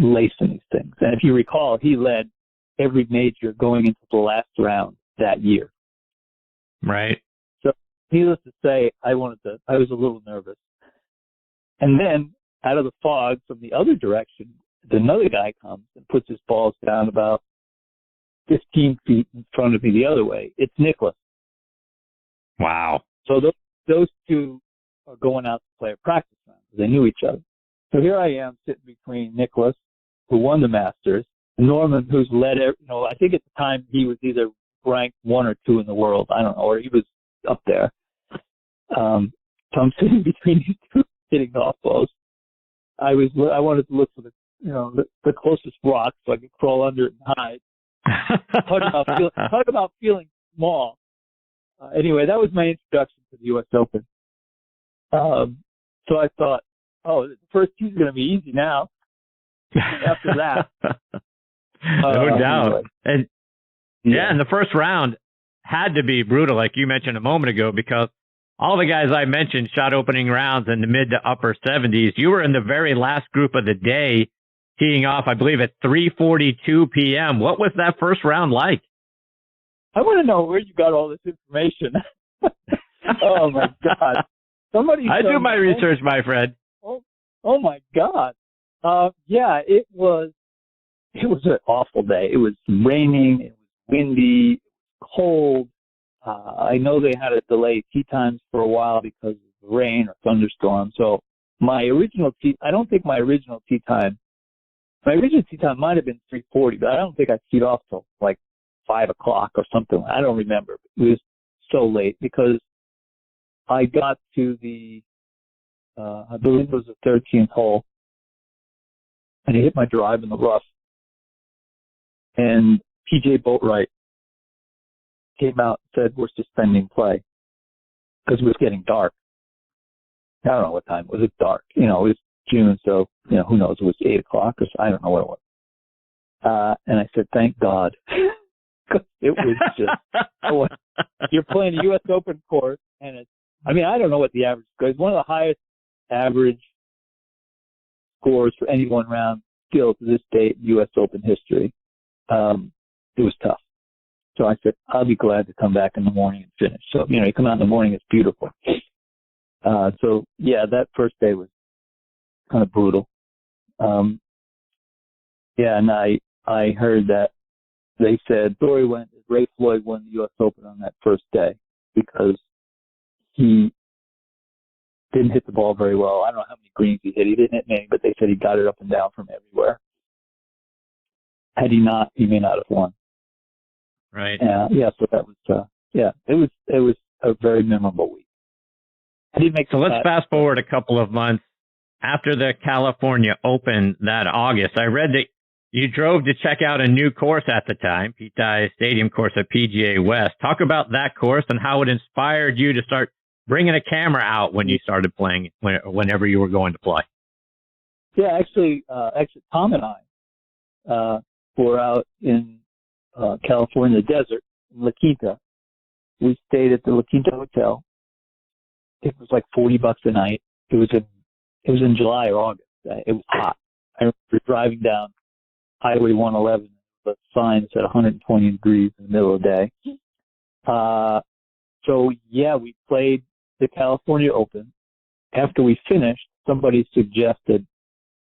lacing these things. And if you recall, he led every major going into the last round that year. Right. So needless to say, I was a little nervous. And then out of the fog from the other direction, another guy comes and puts his balls down about 15 feet in front of me the other way. It's Nicholas. Wow. So those two are going out to play a practice round. They knew each other. So here I am sitting between Nicholas, who won the Masters, and Norman, who's led, I think at the time he was either ranked 1 or 2 in the world. I don't know, or he was up there. So I'm sitting between these two hitting golf balls. I wanted to look for the closest rock so I could crawl under it and hide. Talk about feeling small. Anyway, that was my introduction to the U.S. Open. So I thought, the first tee's going to be easy now. After that. No doubt. Anyway. And and the first round had to be brutal, like you mentioned a moment ago, because all the guys I mentioned shot opening rounds in the mid to upper 70s. You were in the very last group of the day, teeing off, I believe, at 3:42 p.m. What was that first round like? I want to know where you got all this information. Oh, my God. I do my research, my friend. Oh my God. It was an awful day. It was raining, it was windy, it was cold. I know they had to delay tee times for a while because of rain or thunderstorm. So I don't think my original tee time might have been 3:40, but I don't think I teed off till like 5 o'clock or something. I don't remember. It was so late because I got to I believe it was the 13th hole, and I hit my drive in the rough. And PJ Boatwright came out and said, we're suspending play because it was getting dark. I don't know what time. Was it dark? It was June, so, who knows? It was 8 o'clock or so. I don't know what it was. And I said, thank God. It was just, you're playing a U.S. Open course, and I don't know what the average score is. One of the highest average scores for any one round still to this date in U.S. Open history. It was tough. So I said, I'll be glad to come back in the morning and finish. So, you come out in the morning, it's beautiful. That first day was kind of brutal. And I heard that they said Ray Floyd won the U.S. Open on that first day because he didn't hit the ball very well. I don't know how many greens he hit. He didn't hit many, but they said he got it up and down from everywhere. Had he not, he may not have won. Right. So that was, it was a very memorable week. So let's fast forward a couple of months after the California Open that August. I read that you drove to check out a new course at the time, Pete Dye Stadium course at PGA West. Talk about that course and how it inspired you to start bringing a camera out when you started playing, whenever you were going to play. Yeah, actually, Tom and I were out in California desert, in La Quinta. We stayed at the La Quinta Hotel. It was like $40 a night. It was in July or August. It was hot. I remember driving down Highway 111, the sign said 120 degrees in the middle of the day. We played the California Open. After we finished, somebody suggested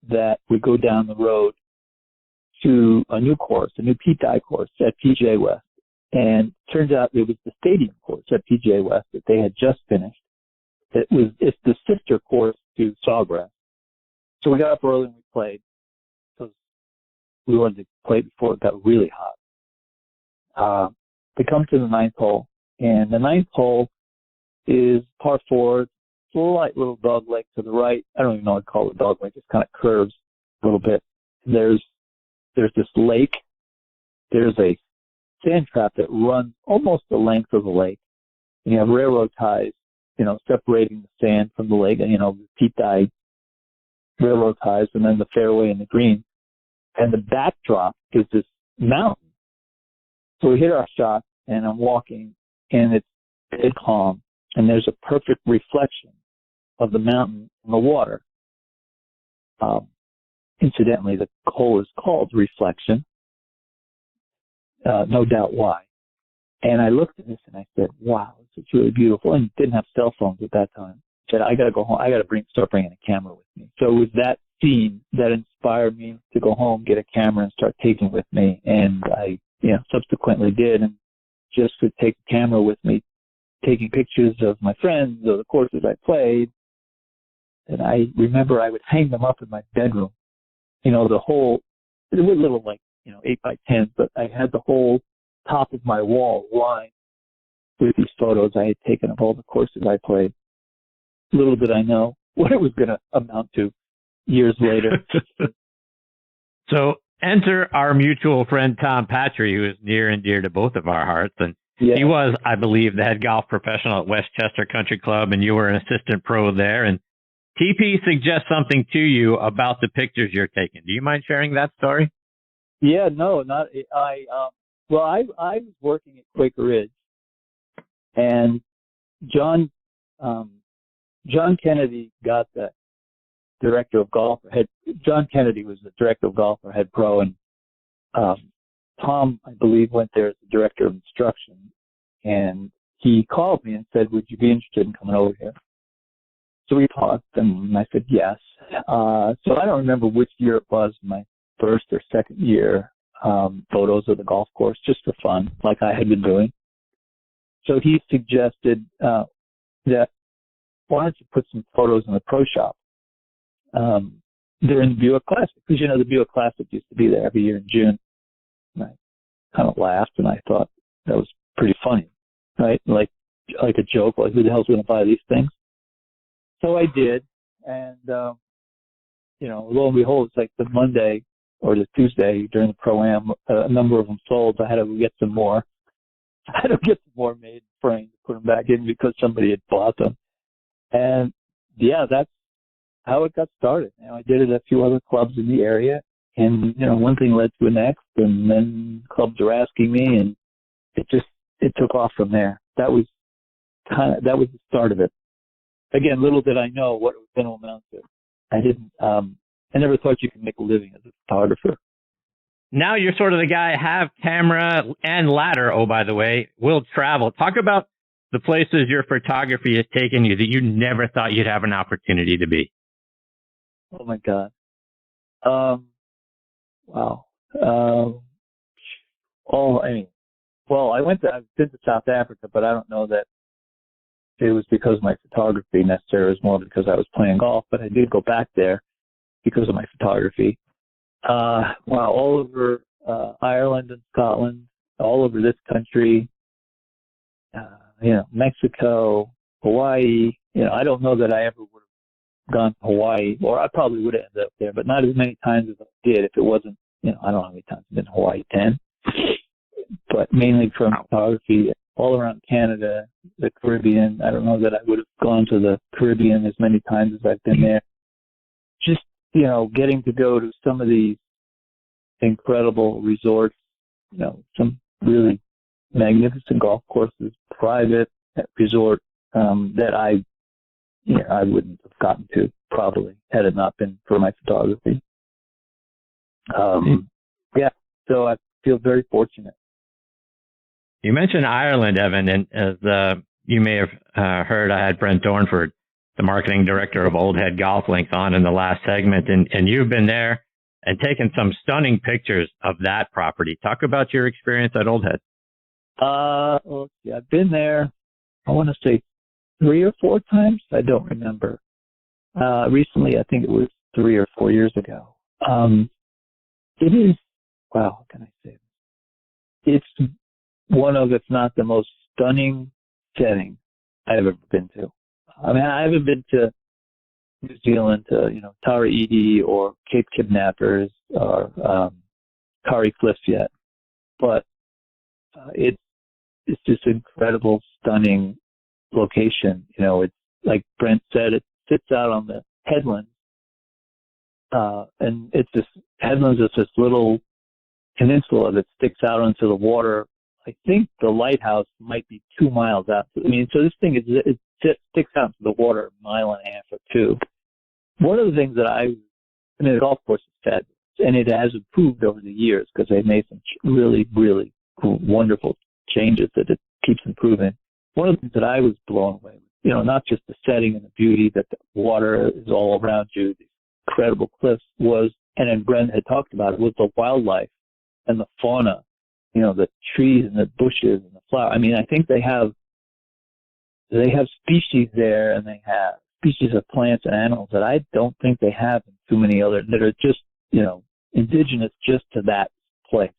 that we go down the road to a new course, a new Pete Dye course at PGA West. And turns out it was the stadium course at PGA West that they had just finished. It's the sister course to Sawgrass. So we got up early and we played because we wanted to play before it got really hot. We come to the ninth hole, and the ninth hole is par 4. It's a light little dog leg to the right. I don't even know what to call it, dog leg. It kind of curves a little bit. There's this lake. There's a sand trap that runs almost the length of the lake. And you have railroad ties, separating the sand from the lake, and, the Pete Dye railroad ties, and then the fairway and the green. And the backdrop is this mountain. So we hit our shot, and I'm walking, and it's dead calm, and there's a perfect reflection of the mountain in the water. Incidentally, the hole is called Reflection. No doubt why. And I looked at this and I said, wow, this is really beautiful. And didn't have cell phones at that time. I said, I got to go home. I got to start bringing a camera with me. So it was that scene that inspired me to go home, get a camera, and start taking with me. And I, subsequently did. And just to take the camera with me, taking pictures of my friends or the courses I played. And I remember I would hang them up in my bedroom. The whole, it was little 8 by 10, but I had the whole top of my wall lined with these photos I had taken of all the courses I played. Little did I know what it was going to amount to years later. So enter our mutual friend Tom Patry, who is near and dear to both of our hearts. And he was, I believe, the head golf professional at Westchester Country Club, and you were an assistant pro there. And TP suggests something to you about the pictures you're taking. Do you mind sharing that story? Yeah, no, not I. I was working at Quaker Ridge, and John Kennedy got the director of golf. John Kennedy was the director of golf or head pro, and Tom, I believe, went there as the director of instruction. And he called me and said, "Would you be interested in coming over here?" So we talked, and I said yes. So I don't remember which year it was, my first or second year, photos of the golf course, just for fun, like I had been doing. So he suggested that why don't you put some photos in the pro shop during the Buick Classic, because the Buick Classic used to be there every year in June. And I kind of laughed, and I thought that was pretty funny, right? Like a joke, like who the hell's going to buy these things? So I did, and lo and behold, it's like the Monday or the Tuesday during the Pro-Am, a number of them sold. I had to get some more. I had to get some more made and framed to put them back in because somebody had bought them. And yeah, that's how it got started. I did it at a few other clubs in the area, and one thing led to the next, and then clubs were asking me, and it took off from there. That was the start of it. Again, little did I know what it was going to amount to. I never thought you could make a living as a photographer. Now you're sort of the guy, have camera and ladder. Oh, by the way, will travel. Talk about the places your photography has taken you that you never thought you'd have an opportunity to be. Oh my God. Wow. I've been to South Africa, but I don't know that it was because of my photography necessarily. It was more because I was playing golf, but I did go back there because of my photography. All over Ireland and Scotland, all over this country, Mexico, Hawaii. I don't know that I ever would have gone to Hawaii, or I probably would have ended up there, but not as many times as I did if it wasn't, I don't know how many times I've been to Hawaii, 10, but mainly from photography. All around Canada, the Caribbean. I don't know that I would have gone to the Caribbean as many times as I've been there. Just, getting to go to some of these incredible resorts, some really magnificent golf courses, private resort, that I wouldn't have gotten to probably had it not been for my photography. So I feel very fortunate. You mentioned Ireland, Evan, and as you may have heard, I had Brent Dornford, the marketing director of Old Head Golf Links, on in the last segment, and you've been there and taken some stunning pictures of that property. Talk about your experience at Old Head. Let's see. I've been there, I want to say 3 or 4 times. I don't remember. Recently, I think it was 3 or 4 years ago. It is, wow, how can I say this? It's one of, if not the most stunning setting I've ever been to. I mean, I haven't been to New Zealand, to, Tara Iti or Cape Kidnappers or Kari Cliffs yet, but it's just incredible, stunning location. It's like Brent said, it sits out on the headlands, and it's this headlands is this little peninsula that sticks out into the water. I think the lighthouse might be 2 miles out. I mean, so this thing it sticks out into the water a mile and a half or 2. One of the things that the golf course is fabulous, and it has improved over the years because they've made some really, really cool, wonderful changes that it keeps improving. One of the things that I was blown away with, not just the setting and the beauty that the water is all around you, these incredible cliffs was, and then Brent had talked about it, was the wildlife and the fauna, the trees and the bushes and the flowers. I mean, I think they have species there, and they have species of plants and animals that I don't think they have in too many other, that are just, indigenous just to that place.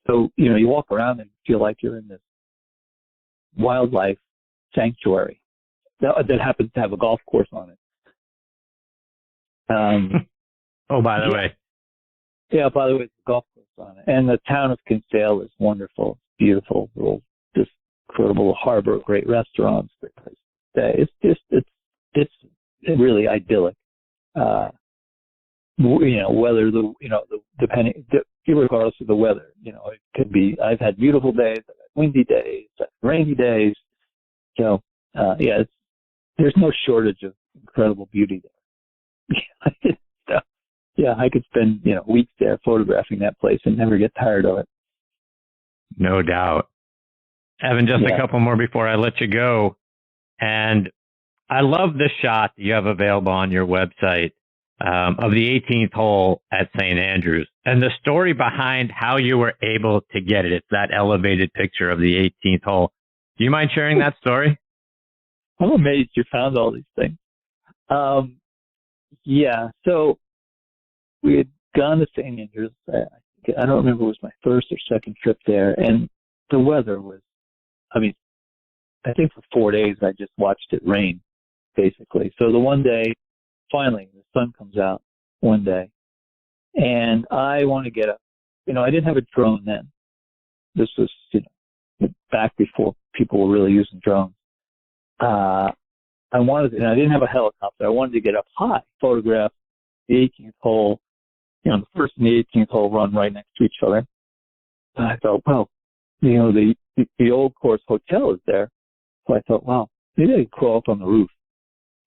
So, you walk around and feel like you're in this wildlife sanctuary that happens to have a golf course on it. Oh, by the way. Yeah, by the way, it's a golf course on it. And the town of Kinsale is wonderful. It's beautiful. This incredible harbor, great restaurants, great place to stay. It's really idyllic. Whether depending, regardless of the weather, it could be, I've had beautiful days, I've had windy days, I've had rainy days. There's no shortage of incredible beauty there. So, I could spend, weeks there photographing that place and never get tired of it. No doubt. Evan, just a couple more before I let you go. And I love the shot that you have available on your website of the 18th hole at St. Andrews, and the story behind how you were able to get it. It's that elevated picture of the 18th hole. Do you mind sharing that story? I'm amazed you found all these things. So we had gone to St. Andrews. I don't remember if it was my first or second trip there, and the weather was, I think for 4 days I just watched it rain, basically. So the one day, finally, the sun comes out one day, and I want to get up. I didn't have a drone then. This was, back before people were really using drones. I didn't have a helicopter. I wanted to get up high, photograph the 18th hole, the first and the 18th hole run right next to each other. And I thought, well, the old course hotel is there. So I thought, well, maybe I could crawl up on the roof,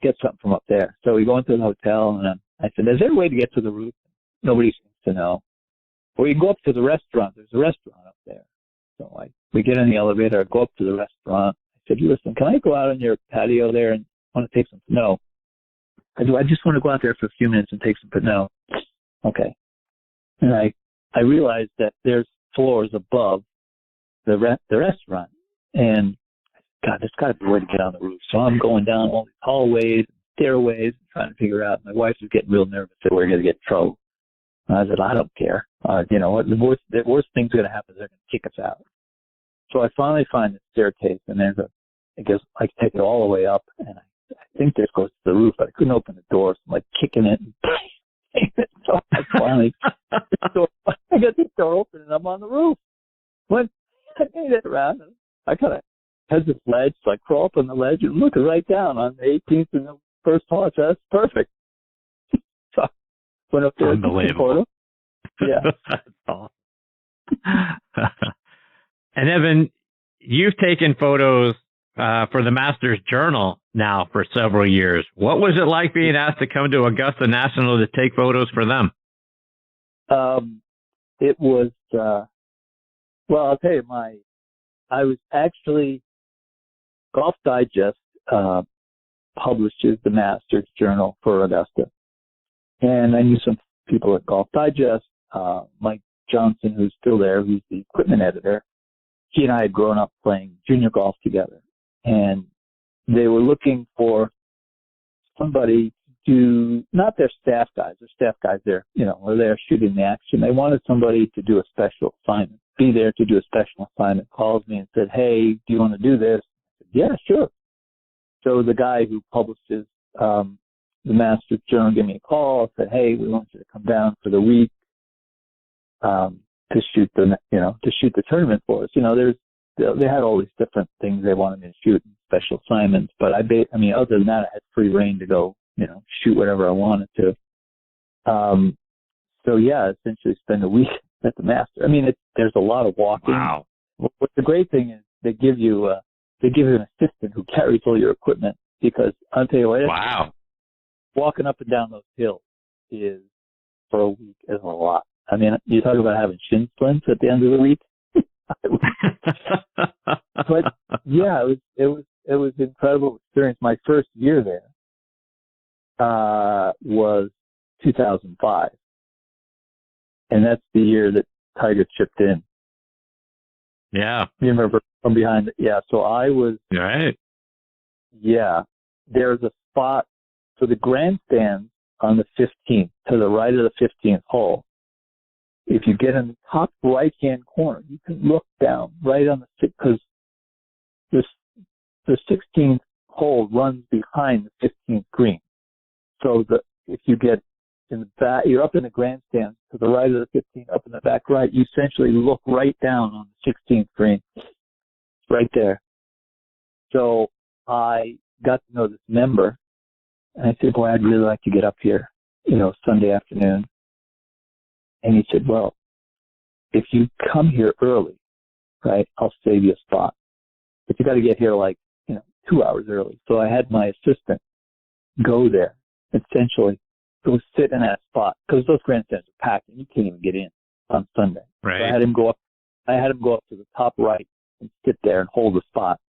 get something from up there. So we go into the hotel, and I said, is there a way to get to the roof? Nobody seems to know. Or you can go up to the restaurant. There's a restaurant up there. So we get in the elevator, I go up to the restaurant. I said, listen, can I go out on your patio there and want to take some? No. I just want to go out there for a few minutes and take some, but no. Okay. And I realized that there's floors above the restaurant, and God, there's got to be a way to get on the roof. So I'm going down all these hallways, stairways, trying to figure out. My wife was getting real nervous that we're going to get in trouble. And I said, I don't care. The worst thing's going to happen is they're going to kick us out. So I finally find the staircase, and I guess I can take it all the way up, and I think this goes to the roof, but I couldn't open the door, so I'm kicking it. So I finally, I get the door open, and I'm on the roof. When I made it around, I kind of had this ledge, so I crawl up on the ledge and look right down on the 18th and the first hole. So that's perfect. So I went up there and took a photo. Yeah. That's awesome. And Evan, you've taken photos for the Masters Journal now for several years. What was it like being asked to come to Augusta National to take photos for them? It was, well, I'll tell you, I was actually, Golf Digest publishes the Masters Journal for Augusta. And I knew some people at Golf Digest, Mike Johnson, who's still there, who's the equipment editor. He and I had grown up playing junior golf together, and they were looking for somebody to, not their staff guys, they're, are there shooting the action. They wanted somebody to do a special assignment, be there to do a special assignment, called me and said, hey, do you want to do this? I said, yeah, sure. So the guy who publishes the Masters Journal gave me a call, said, hey, we want you to come down for the week to shoot the tournament for us. They had all these different things they wanted me to shoot, special assignments, but other than that, I had free reign to go, shoot whatever I wanted to. So yeah, essentially spend a week at the Masters. There's a lot of walking. Wow. What the great thing is, they give you an assistant who carries all your equipment, because I'll tell you what, wow, walking up and down those hills for a week is a lot. You talk about having shin splints at the end of the week. But yeah, it was an incredible experience. My first year there was 2005, and that's the year that Tiger chipped in. Yeah, you remember from behind it? Yeah, so I was right. Yeah, there's a spot for the grandstand on the 15th, to the right of the 15th hole. If you get in the top right-hand corner, you can look down right on because the 16th hole runs behind the 15th green. So if you get in the back, you're up in the grandstand to the right of the 15th, up in the back right, you essentially look right down on the 16th green, right there. So I got to know this member, and I said, boy, I'd really like to get up here, Sunday afternoon. And he said, well, if you come here early, right, I'll save you a spot. But you got to get here 2 hours early. So I had my assistant go there, essentially, go sit in that spot, because those grandstands are packed and you can't even get in on Sunday. Right. So I had him go up to the top right and sit there and hold the spot.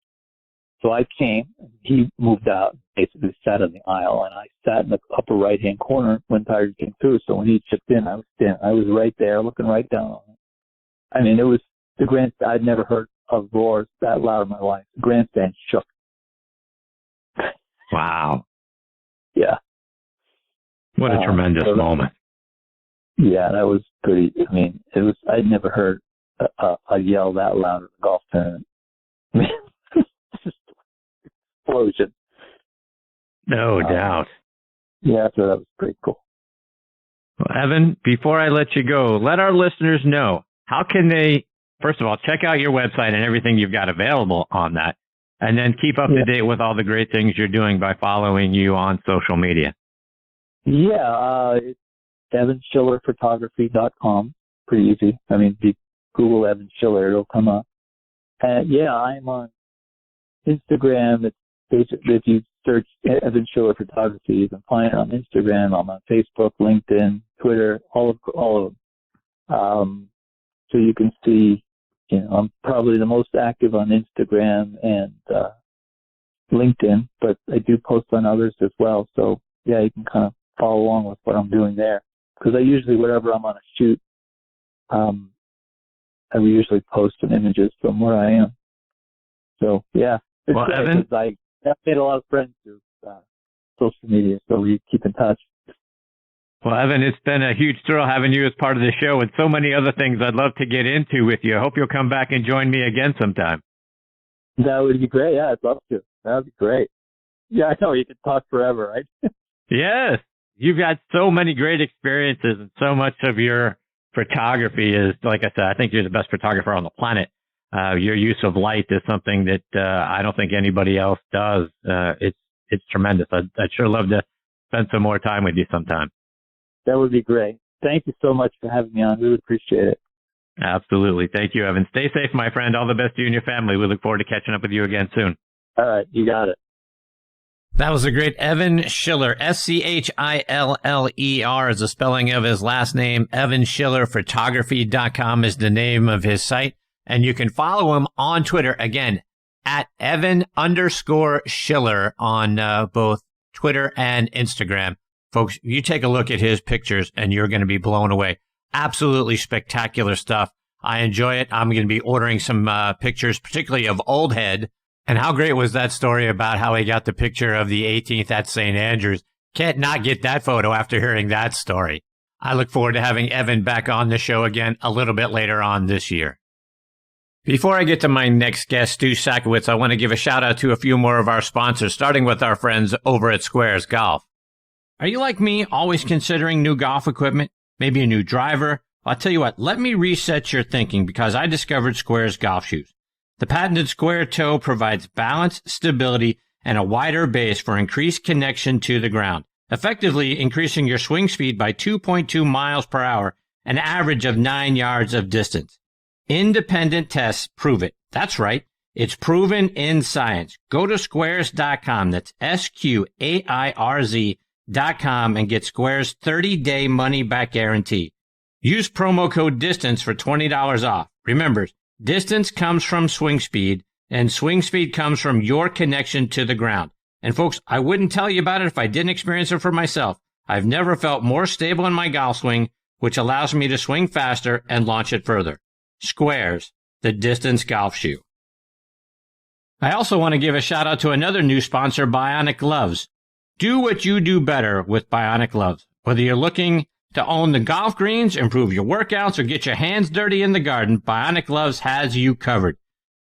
So I came, and he moved out, basically sat on the aisle, and I sat in the upper right-hand corner when Tiger came through. So when he chipped in, I was right there, looking right down on it. It was the grandstand. I'd never heard of roars that loud in my life. The grandstand shook. Wow. Yeah. What a tremendous moment. Yeah, that was pretty. I'd never heard a yell that loud at a golf tournament. Explosion. No doubt. Yeah, so that was pretty cool. Well, Evan, before I let you go, let our listeners know, how can they, first of all, check out your website and everything you've got available on that, and then keep up to date with all the great things you're doing by following you on social media? Yeah, it's evanschillerphotography.com. Pretty easy. If you Google Evan Schiller, it'll come up. And I'm on Instagram. It's basically, if you search Evan Schiller Photography, you can find it on Instagram. I'm on Facebook, LinkedIn, Twitter, all of them. So you can see, I'm probably the most active on Instagram and LinkedIn, but I do post on others as well. So yeah, you can kind of follow along with what I'm doing there. Because I usually, wherever I'm on a shoot, I usually post some images from where I am. So yeah, it's well, great, Evan, I've made a lot of friends through social media, so we keep in touch. Well, Evan, it's been a huge thrill having you as part of the show, and so many other things I'd love to get into with you. I hope you'll come back and join me again sometime. That would be great. Yeah, I'd love to. That would be great. Yeah, I know. You could talk forever, right? Yes. You've got so many great experiences, and so much of your photography is, like I said, I think you're the best photographer on the planet. Your use of light is something that I don't think anybody else does. It's tremendous. I'd sure love to spend some more time with you sometime. That would be great. Thank you so much for having me on. Really appreciate it. Absolutely. Thank you, Evan. Stay safe, my friend. All the best to you and your family. We look forward to catching up with you again soon. All right. You got it. That was the great Evan Schiller. Schiller is the spelling of his last name. EvanSchillerPhotography.com is the name of his site. And you can follow him on Twitter, again, at Evan_Schiller on both Twitter and Instagram. Folks, you take a look at his pictures and you're going to be blown away. Absolutely spectacular stuff. I enjoy it. I'm going to be ordering some pictures, particularly of Old Head. And how great was that story about how he got the picture of the 18th at St. Andrews? Can't not get that photo after hearing that story. I look forward to having Evan back on the show again a little bit later on this year. Before I get to my next guest, Stu Sackowitz, I want to give a shout out to a few more of our sponsors, starting with our friends over at Squares Golf. Are you like me, always considering new golf equipment? Maybe a new driver? I'll tell you what, let me reset your thinking because I discovered Squares golf shoes. The patented square toe provides balance, stability, and a wider base for increased connection to the ground, effectively increasing your swing speed by 2.2 miles per hour, an average of 9 yards of distance. Independent tests prove it. That's right. It's proven in science. Go to squares.com. That's SQAIRZ.com and get Squares 30-day money-back guarantee. Use promo code DISTANCE for $20 off. Remember, distance comes from swing speed, and swing speed comes from your connection to the ground. And folks, I wouldn't tell you about it if I didn't experience it for myself. I've never felt more stable in my golf swing, which allows me to swing faster and launch it further. Squares, the distance golf shoe. I also want to give a shout out to another new sponsor, Bionic Gloves. Do what you do better with Bionic Gloves. Whether you're looking to own the golf greens, improve your workouts, or get your hands dirty in the garden, Bionic Gloves has you covered.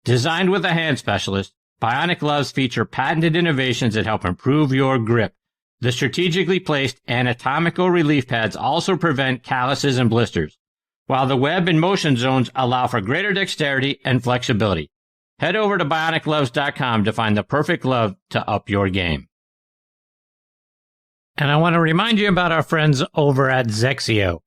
Designed with a hand specialist, Bionic Gloves feature patented innovations that help improve your grip. The strategically placed anatomical relief pads also prevent calluses and blisters, while the web and motion zones allow for greater dexterity and flexibility. Head over to BionicGloves.com to find the perfect glove to up your game. And I want to remind you about our friends over at Zexio.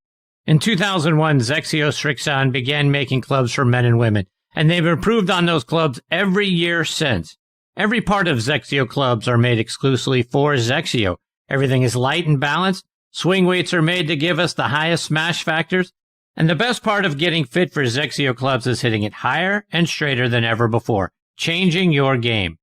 In 2001, Zexio Strixon began making clubs for men and women, and they've improved on those clubs every year since. Every part of Zexio clubs are made exclusively for Zexio. Everything is light and balanced. Swing weights are made to give us the highest smash factors. And the best part of getting fit for Zexio clubs is hitting it higher and straighter than ever before, changing your game.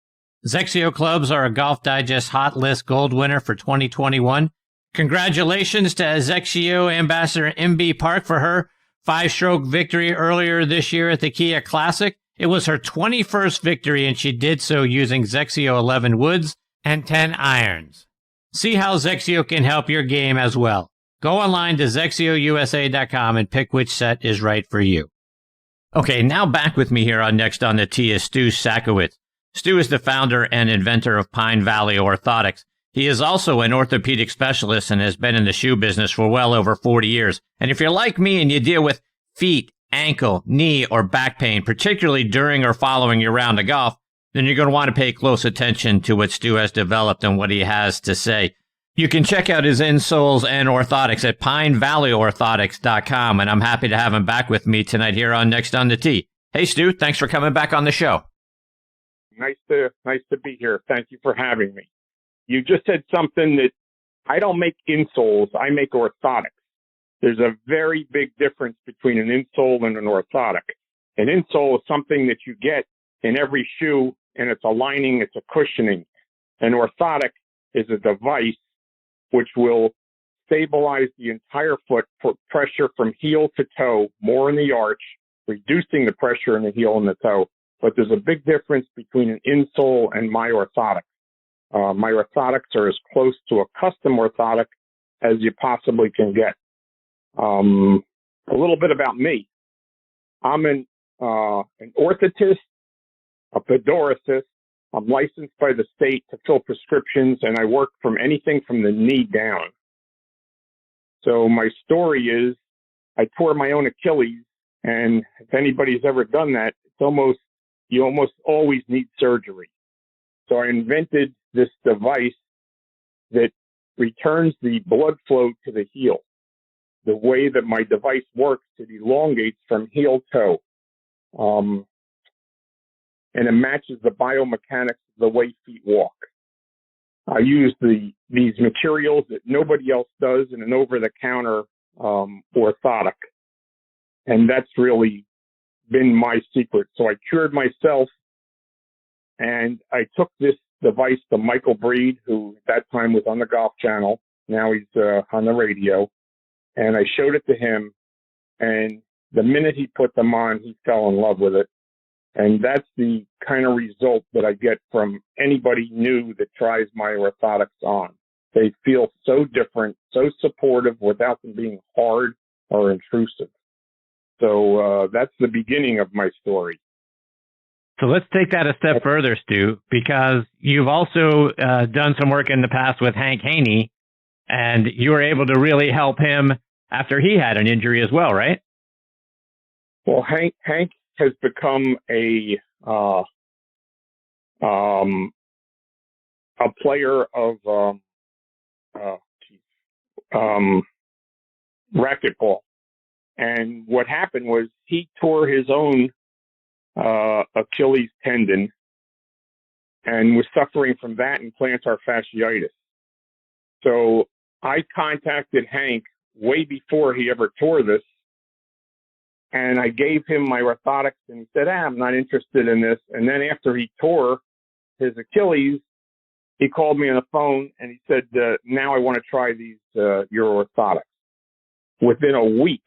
Zexio clubs are a Golf Digest Hot List Gold winner for 2021. Congratulations to Zexio Ambassador MB Park for her 5-stroke victory earlier this year at the Kia Classic. It was her 21st victory, and she did so using Zexio 11 woods and 10 irons. See how Zexio can help your game as well. Go online to ZexioUSA.com and pick which set is right for you. Okay, now back with me here on Next on the Tee is Stu Sackowitz. Stu is the founder and inventor of Pine Valley Orthotics. He is also an orthopedic specialist and has been in the shoe business for well over 40 years. And if you're like me and you deal with feet, ankle, knee, or back pain, particularly during or following your round of golf, then you're going to want to pay close attention to what Stu has developed and what he has to say. You can check out his insoles and orthotics at PineValleyOrthotics.com, and I'm happy to have him back with me tonight here on Next on the Tee. Hey, Stu, thanks for coming back on the show. Nice to be here. Thank you for having me. You just said something that I don't make insoles. I make orthotics. There's a very big difference between an insole and an orthotic. An insole is something that you get in every shoe, and it's a lining, it's a cushioning. An orthotic is a device which will stabilize the entire foot, put pressure from heel to toe, more in the arch, reducing the pressure in the heel and the toe. But there's a big difference between an insole and my orthotic. My orthotics are as close to a custom orthotic as you possibly can get. A little bit about me. I'm an orthotist, a podoricist. I'm licensed by the state to fill prescriptions, and I work from anything from the knee down. So my story is I tore my own Achilles, and if anybody's ever done that, you almost always need surgery. So I invented this device that returns the blood flow to the heel. The way that my device works, it elongates from heel toe. And it matches the biomechanics of the way feet walk. I use these materials that nobody else does in an over-the-counter orthotic. And that's really been my secret. So I cured myself, and I took this device to Michael Breed, who at that time was on the Golf Channel, Now he's on the radio. And I showed it to him. And the minute he put them on, he fell in love with it. And that's the kind of result that I get from anybody new that tries my orthotics on. They feel so different, so supportive without them being hard or intrusive. So that's the beginning of my story. So let's take that a step further, Stu, because you've also done some work in the past with Hank Haney, and you were able to really help him after he had an injury as well, right? Well, Hank has become a player of racquetball. And what happened was he tore his own Achilles tendon and was suffering from that and plantar fasciitis. So I contacted Hank way before he ever tore this, and I gave him my orthotics, and he said, I'm not interested in this. And then after he tore his Achilles, he called me on the phone and he said, now I want to try these, your orthotics. Within a week,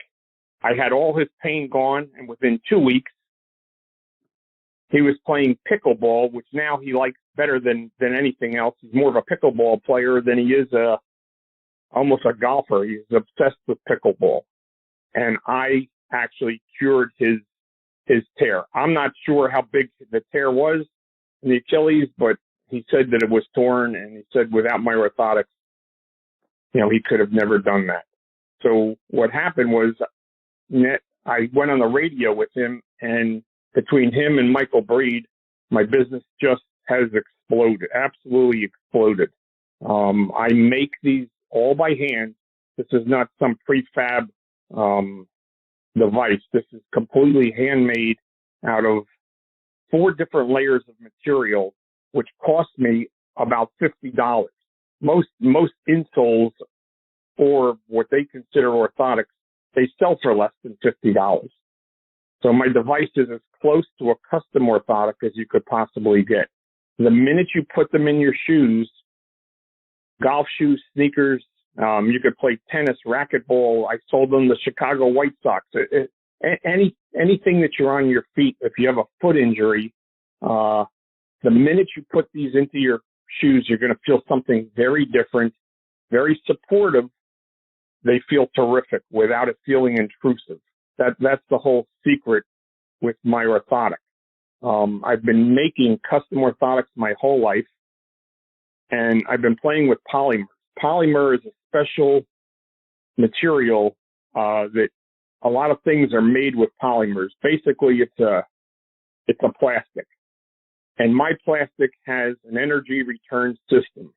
I had all his pain gone, and within 2 weeks, he was playing pickleball, which now he likes better than anything else. He's more of a pickleball player than he is almost a golfer. He's obsessed with pickleball. And I actually cured his tear. I'm not sure how big the tear was in the Achilles, but he said that it was torn, and he said without my orthotics, he could have never done that. So what happened was I went on the radio with him, and between him and Michael Breed, my business just has exploded, absolutely exploded. I make these all by hand. This is not some prefab device. This is completely handmade out of 4 different layers of material, which cost me about $50. Most insoles, or what they consider orthotics, they sell for less than $50. So my device is as close to a custom orthotic as you could possibly get. The minute you put them in your shoes, golf shoes, sneakers, you could play tennis, racquetball. I sold them the Chicago White Sox. Anything that you're on your feet, if you have a foot injury, the minute you put these into your shoes, you're going to feel something very different, very supportive. They feel terrific without it feeling intrusive. That's the whole secret with my orthotic. I've been making custom orthotics my whole life, and I've been playing with polymer. Polymer is a special material that a lot of things are made with polymers. Basically, it's a plastic, and my plastic has an energy return system.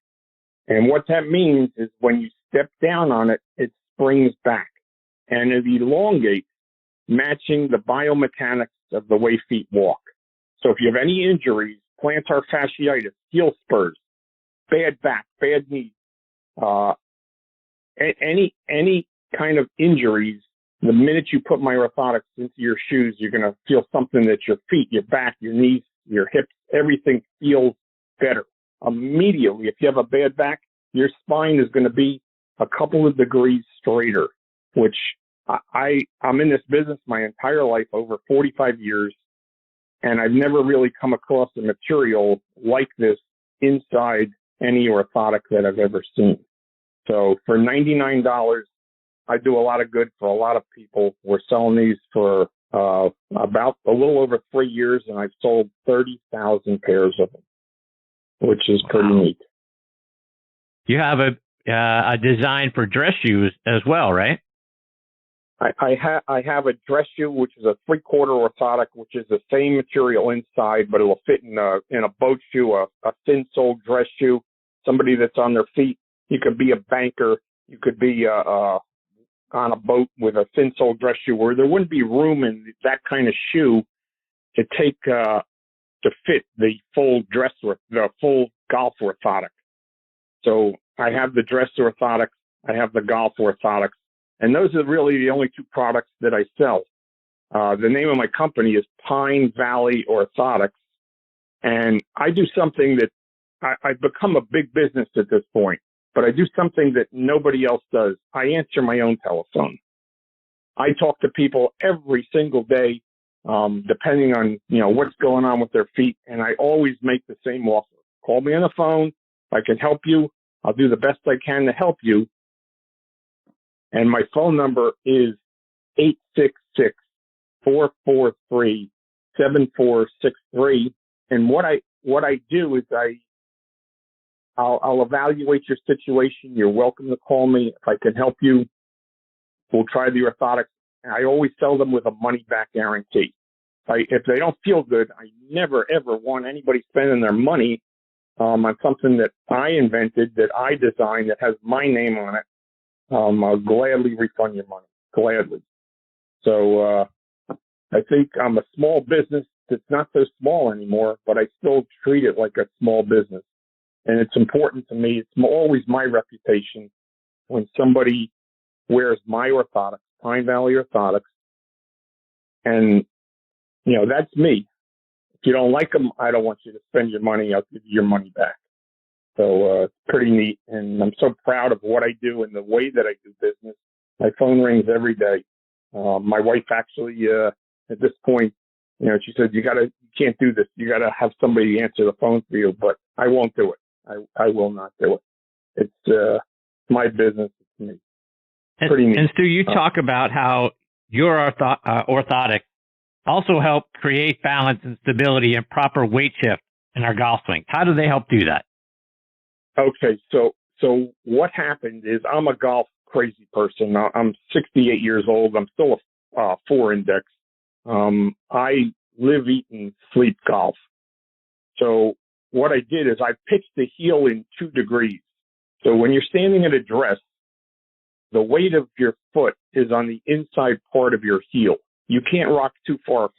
And what that means is when you step down on it, it springs back, and it elongates, matching the biomechanics of the way feet walk. So if you have any injuries, plantar fasciitis, heel spurs, bad back, bad knees, any kind of injuries, the minute you put my orthotics into your shoes, you're going to feel something that your feet, your back, your knees, your hips, everything feels better immediately. If you have a bad back, your spine is going to be a couple of degrees straighter, which I'm in this business my entire life, over 45 years, and I've never really come across a material like this inside any orthotic that I've ever seen. So for $99, I do a lot of good for a lot of people. We're selling these for about a little over 3 years, and I've sold 30,000 pairs of them, which is pretty neat. You have a design for dress shoes as well, right? I have a dress shoe, which is a 3/4 orthotic, which is the same material inside, but it'll fit in a boat shoe, a thin sole dress shoe. Somebody that's on their feet. You could be a banker. You could be on a boat with a thin sole dress shoe, where there wouldn't be room in that kind of shoe to take to fit the full dress or the full golf orthotic. So I have the dress orthotics. I have the golf orthotics. And those are really the only 2 products that I sell. The name of my company is Pine Valley Orthotics. And I do something that I've become a big business at this point. but I do something that nobody else does. I answer my own telephone. I talk to people every single day, depending on, what's going on with their feet. And I always make the same offer. Call me on the phone. If I can help you, I'll do the best I can to help you. And my phone number is 866-443-7463. And what I do is I'll evaluate your situation. You're welcome to call me. If I can help you, we'll try the orthotics. And I always tell them with a money-back guarantee. If they don't feel good, I never, ever want anybody spending their money on something that I invented, that I designed, that has my name on it. I'll gladly refund your money, gladly. So I think I'm a small business that's not so small anymore, but I still treat it like a small business. And it's important to me. It's always my reputation when somebody wears my orthotics, Pine Valley Orthotics, and, that's me. If you don't like them, I don't want you to spend your money. I'll give you your money back. So it's pretty neat, and I'm so proud of what I do and the way that I do business. My phone rings every day. My wife actually, at this point, she said, you can't do this. You gotta have somebody answer the phone for you, but I won't do it. I will not do it. It's my business. It's me. Pretty neat. And Stu, you talk about how your orthotic also help create balance and stability and proper weight shift in our golf swing. How do they help do that? Okay, so what happened is I'm a golf crazy person. I'm 68 years old. I'm still a 4 index. I live, eat, and sleep golf. So what I did is I pitched the heel in 2 degrees. So when you're standing at address, the weight of your foot is on the inside part of your heel. You can't rock too far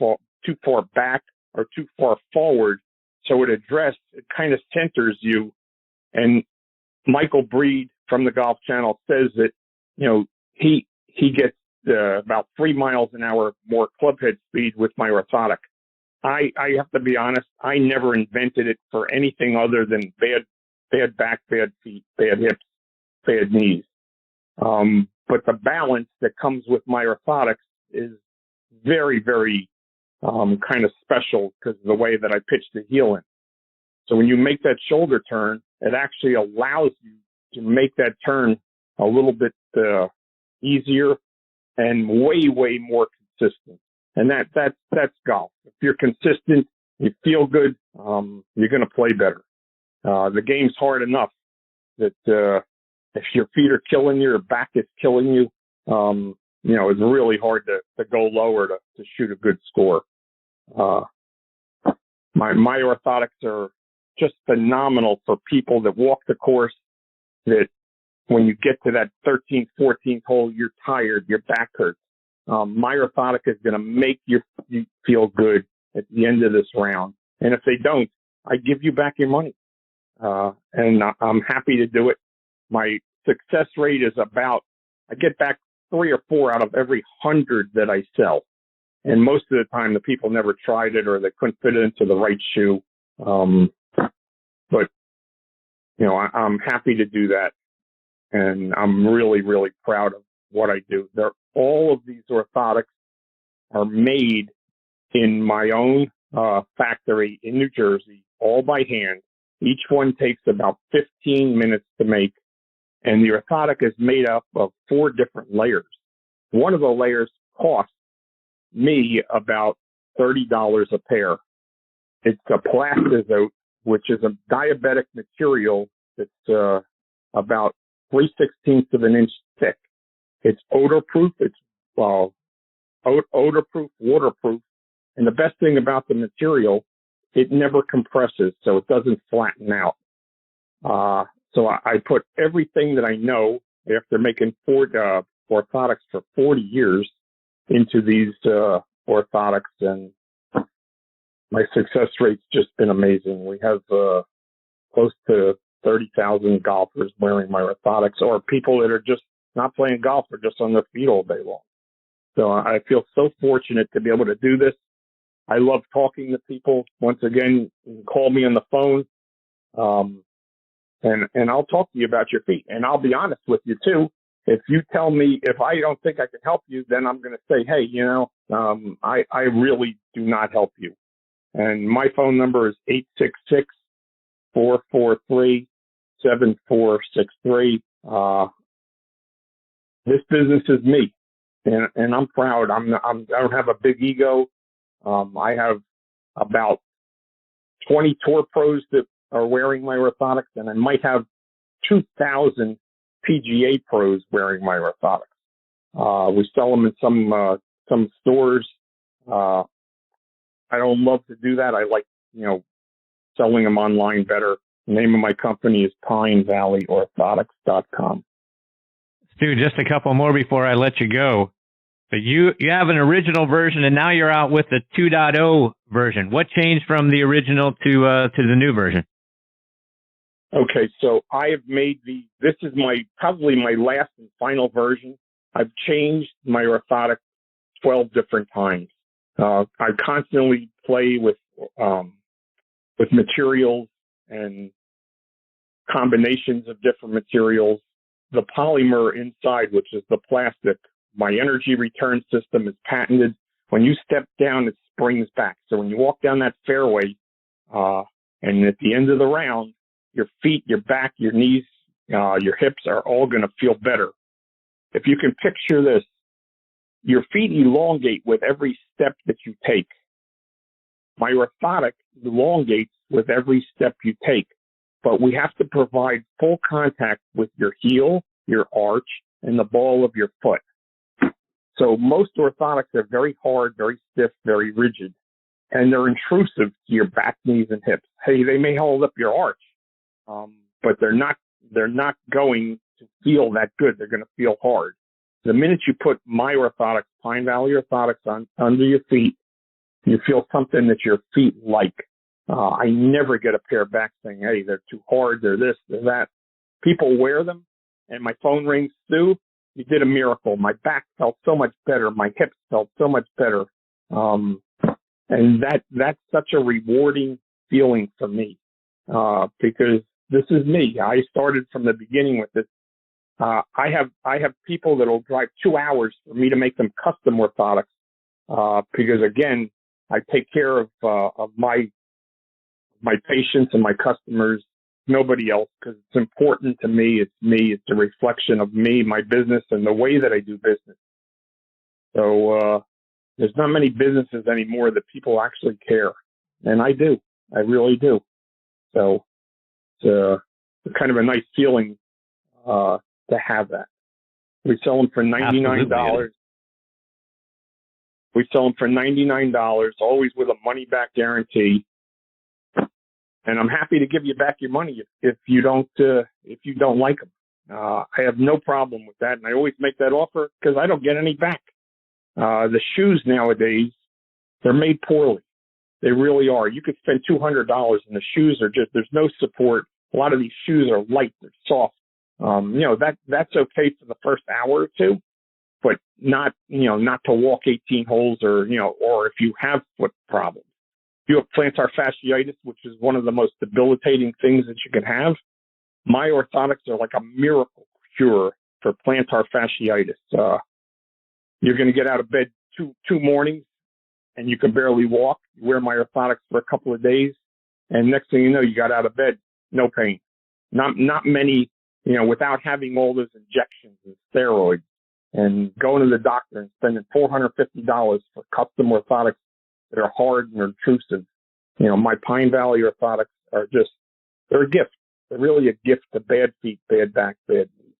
back or too far forward. So at address, it kind of centers you. And Michael Breed from the Golf Channel says that, he gets about 3 miles an hour more clubhead speed with my orthotic. I have to be honest, I never invented it for anything other than bad back, bad feet, bad hips, bad knees. But the balance that comes with my orthotics is very, very kind of special because of the way that I pitch the heel in. So when you make that shoulder turn, it actually allows you to make that turn a little bit easier and way, way more consistent. And that's golf. If you're consistent, you feel good, you're going to play better. The game's hard enough that if your feet are killing you, your back is killing you, it's really hard to go lower to shoot a good score. My orthotics are just phenomenal for people that walk the course, that when you get to that 13th, 14th hole, you're tired, your back hurts. My orthotic is going to make you feel good at the end of this round. And if they don't, I give you back your money. And I'm happy to do it. My success rate is I get back 3 or 4 out of every 100 that I sell. And most of the time, the people never tried it or they couldn't fit it into the right shoe. But, I'm happy to do that. And I'm really, really proud of what I do. All of these orthotics are made in my own factory in New Jersey, all by hand. Each one takes about 15 minutes to make. And the orthotic is made up of 4 different layers. One of the layers costs me about $30 a pair. It's a plastizote, which is a diabetic material that's about 3/16 of an inch thick. It's odor-proof. It's odor-proof, waterproof. And the best thing about the material, it never compresses, so it doesn't flatten out. So I put everything that I know after making orthotics for 40 years into these orthotics, and my success rate's just been amazing. We have close to 30,000 golfers wearing my orthotics, or people that are just not playing golf or just on their feet all day long. So I feel so fortunate to be able to do this. I love talking to people. Once again, you can call me on the phone. and I'll talk to you about your feet. And I'll be honest with you too. If you tell me, if I don't think I can help you, then I'm going to say, hey, I really do not help you. And my phone number is 866-443-7463. This business is me, and I'm proud. I don't have a big ego. I have about 20 tour pros that are wearing my orthotics, and I might have 2,000 PGA pros wearing my orthotics. We sell them in some stores. I don't love to do that. I like, selling them online better. The name of my company is PineValleyOrthotics.com. Stu, just a couple more before I let you go. But you have an original version, and now you're out with the 2.0 version. What changed from the original to the new version? Okay, so I have made this is probably my last and final version. I've changed my orthotic 12 different times. I constantly play with materials and combinations of different materials. The polymer inside, which is the plastic, my energy return system is patented. When you step down, it springs back. So when you walk down that fairway, and at the end of the round, your feet, your back, your knees, your hips are all going to feel better. If you can picture this, your feet elongate with every step that you take. My orthotic elongates with every step you take, but we have to provide full contact with your heel, your arch, and the ball of your foot. So most orthotics are very hard, very stiff, very rigid, and they're intrusive to your back, knees, and hips. Hey, they may hold up your arch, but they're not going to feel that good. They're going to feel hard. The minute you put my orthotics, Pine Valley Orthotics, under your feet, you feel something that your feet like. I never get a pair back saying, hey, they're too hard, they're this, they're that. People wear them, and my phone rings, Stu, you did a miracle. My back felt so much better. My hips felt so much better. And that's such a rewarding feeling for me, because this is me. I started from the beginning with this. I have people that will drive 2 hours for me to make them custom orthotics, because again, I take care of my patients and my customers, nobody else, because it's important to me. It's me. It's a reflection of me, my business, and the way that I do business. So there's not many businesses anymore that people actually care, and I do. I really do. So it's kind of a nice feeling to have that. We sell them for $99. Absolutely. We sell them for $99, always with a money-back guarantee. And I'm happy to give you back your money if you don't like them. I have no problem with that, and I always make that offer because I don't get any back. The shoes nowadays, they're made poorly. They really are. You could spend $200, and the shoes are there's no support. A lot of these shoes are light, they're soft. That's okay for the first hour or two, but not to walk 18 holes or if you have foot problems. If you have plantar fasciitis, which is one of the most debilitating things that you can have, my orthotics are like a miracle cure for plantar fasciitis. You're going to get out of bed two mornings and you can barely walk. You wear my orthotics for a couple of days, and next thing you know, you got out of bed, no pain. Not many, without having all those injections and steroids and going to the doctor and spending $450 for custom orthotics that are hard and intrusive. My Pine Valley orthotics are they're a gift. They're really a gift to bad feet, bad back, bad knees.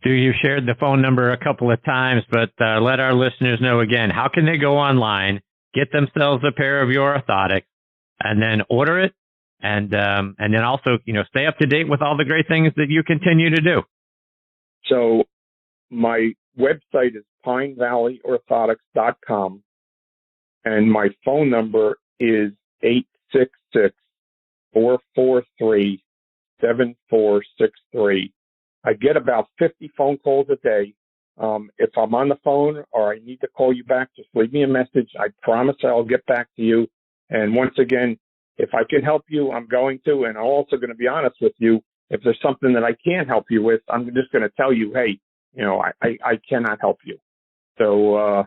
Stu, you've shared the phone number a couple of times, but let our listeners know again, how can they go online, get themselves a pair of your orthotics, and then order it, and then also, stay up to date with all the great things that you continue to do? So my website is PineValleyOrthotics.com, and my phone number is 866-443-7463. I get about 50 phone calls a day. If I'm on the phone or I need to call you back, just leave me a message. I promise I'll get back to you. And once again, if I can help you, I'm going to. And I'm also going to be honest with you. If there's something that I can't help you with, I'm just going to tell you, hey, I cannot help you. So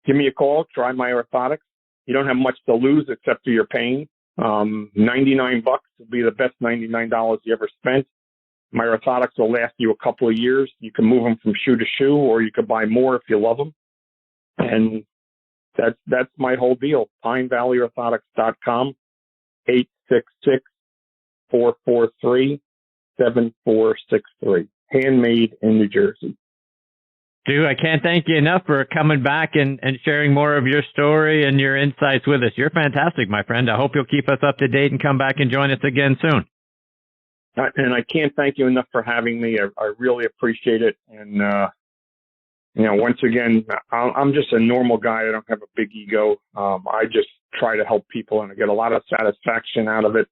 give me a call, try my orthotics. You don't have much to lose except for your pain. $99 will be the best $99 you ever spent. My orthotics will last you a couple of years. You can move them from shoe to shoe, or you could buy more if you love them. And that's my whole deal. PineValleyOrthotics.com, 866-443-7463. Handmade in New Jersey. Stu, I can't thank you enough for coming back and sharing more of your story and your insights with us. You're fantastic, my friend. I hope you'll keep us up to date and come back and join us again soon. And I can't thank you enough for having me. I really appreciate it. And, once again, I'm just a normal guy. I don't have a big ego. I just try to help people, and I get a lot of satisfaction out of it.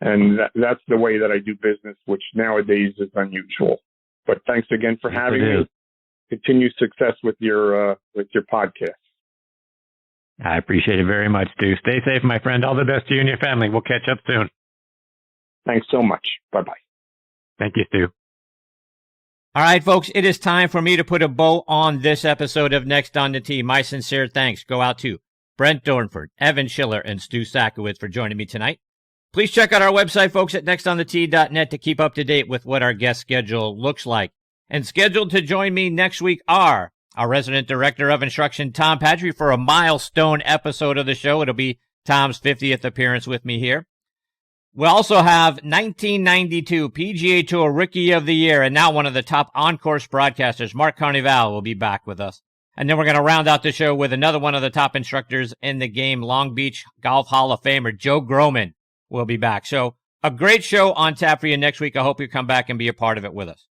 And that's the way that I do business, which nowadays is unusual. But thanks again for having me. Continue success with your podcast. I appreciate it very much, Stu. Stay safe, my friend. All the best to you and your family. We'll catch up soon. Thanks so much. Bye-bye. Thank you, Stu. All right, folks, it is time for me to put a bow on this episode of Next on the Tee. My sincere thanks go out to Brent Dornford, Evan Schiller, and Stu Sackowitz for joining me tonight. Please check out our website, folks, at nextonthetee.net to keep up to date with what our guest schedule looks like. And scheduled to join me next week are our resident director of instruction, Tom Patry, for a milestone episode of the show. It'll be Tom's 50th appearance with me here. We also have 1992 PGA Tour Rookie of the Year and now one of the top on-course broadcasters, Mark Carnival, will be back with us. And then we're going to round out the show with another one of the top instructors in the game, Long Beach Golf Hall of Famer Joe Groman will be back. So a great show on tap for you next week. I hope you come back and be a part of it with us.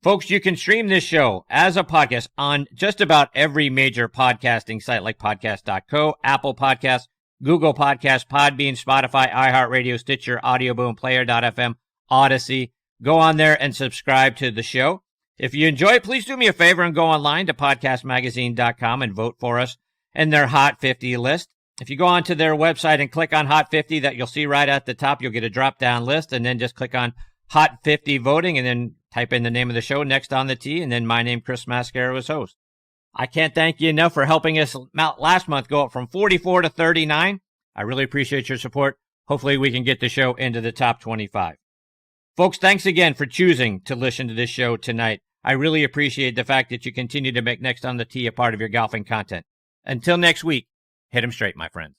Folks, you can stream this show as a podcast on just about every major podcasting site like podcast.co, Apple Podcasts, Google Podcasts, Podbean, Spotify, iHeartRadio, Stitcher, Audioboom, Player.fm, Odyssey. Go on there and subscribe to the show. If you enjoy it, please do me a favor and go online to podcastmagazine.com and vote for us in their Hot 50 list. If you go onto their website and click on Hot 50, that you'll see right at the top, you'll get a drop-down list, and then just click on Hot 50 voting, and then type in the name of the show, Next on the Tee, and then my name, Chris Mascaro, as host. I can't thank you enough for helping us last month go up from 44 to 39. I really appreciate your support. Hopefully we can get the show into the top 25. Folks, thanks again for choosing to listen to this show tonight. I really appreciate the fact that you continue to make Next on the Tee a part of your golfing content. Until next week, hit 'em straight, my friends.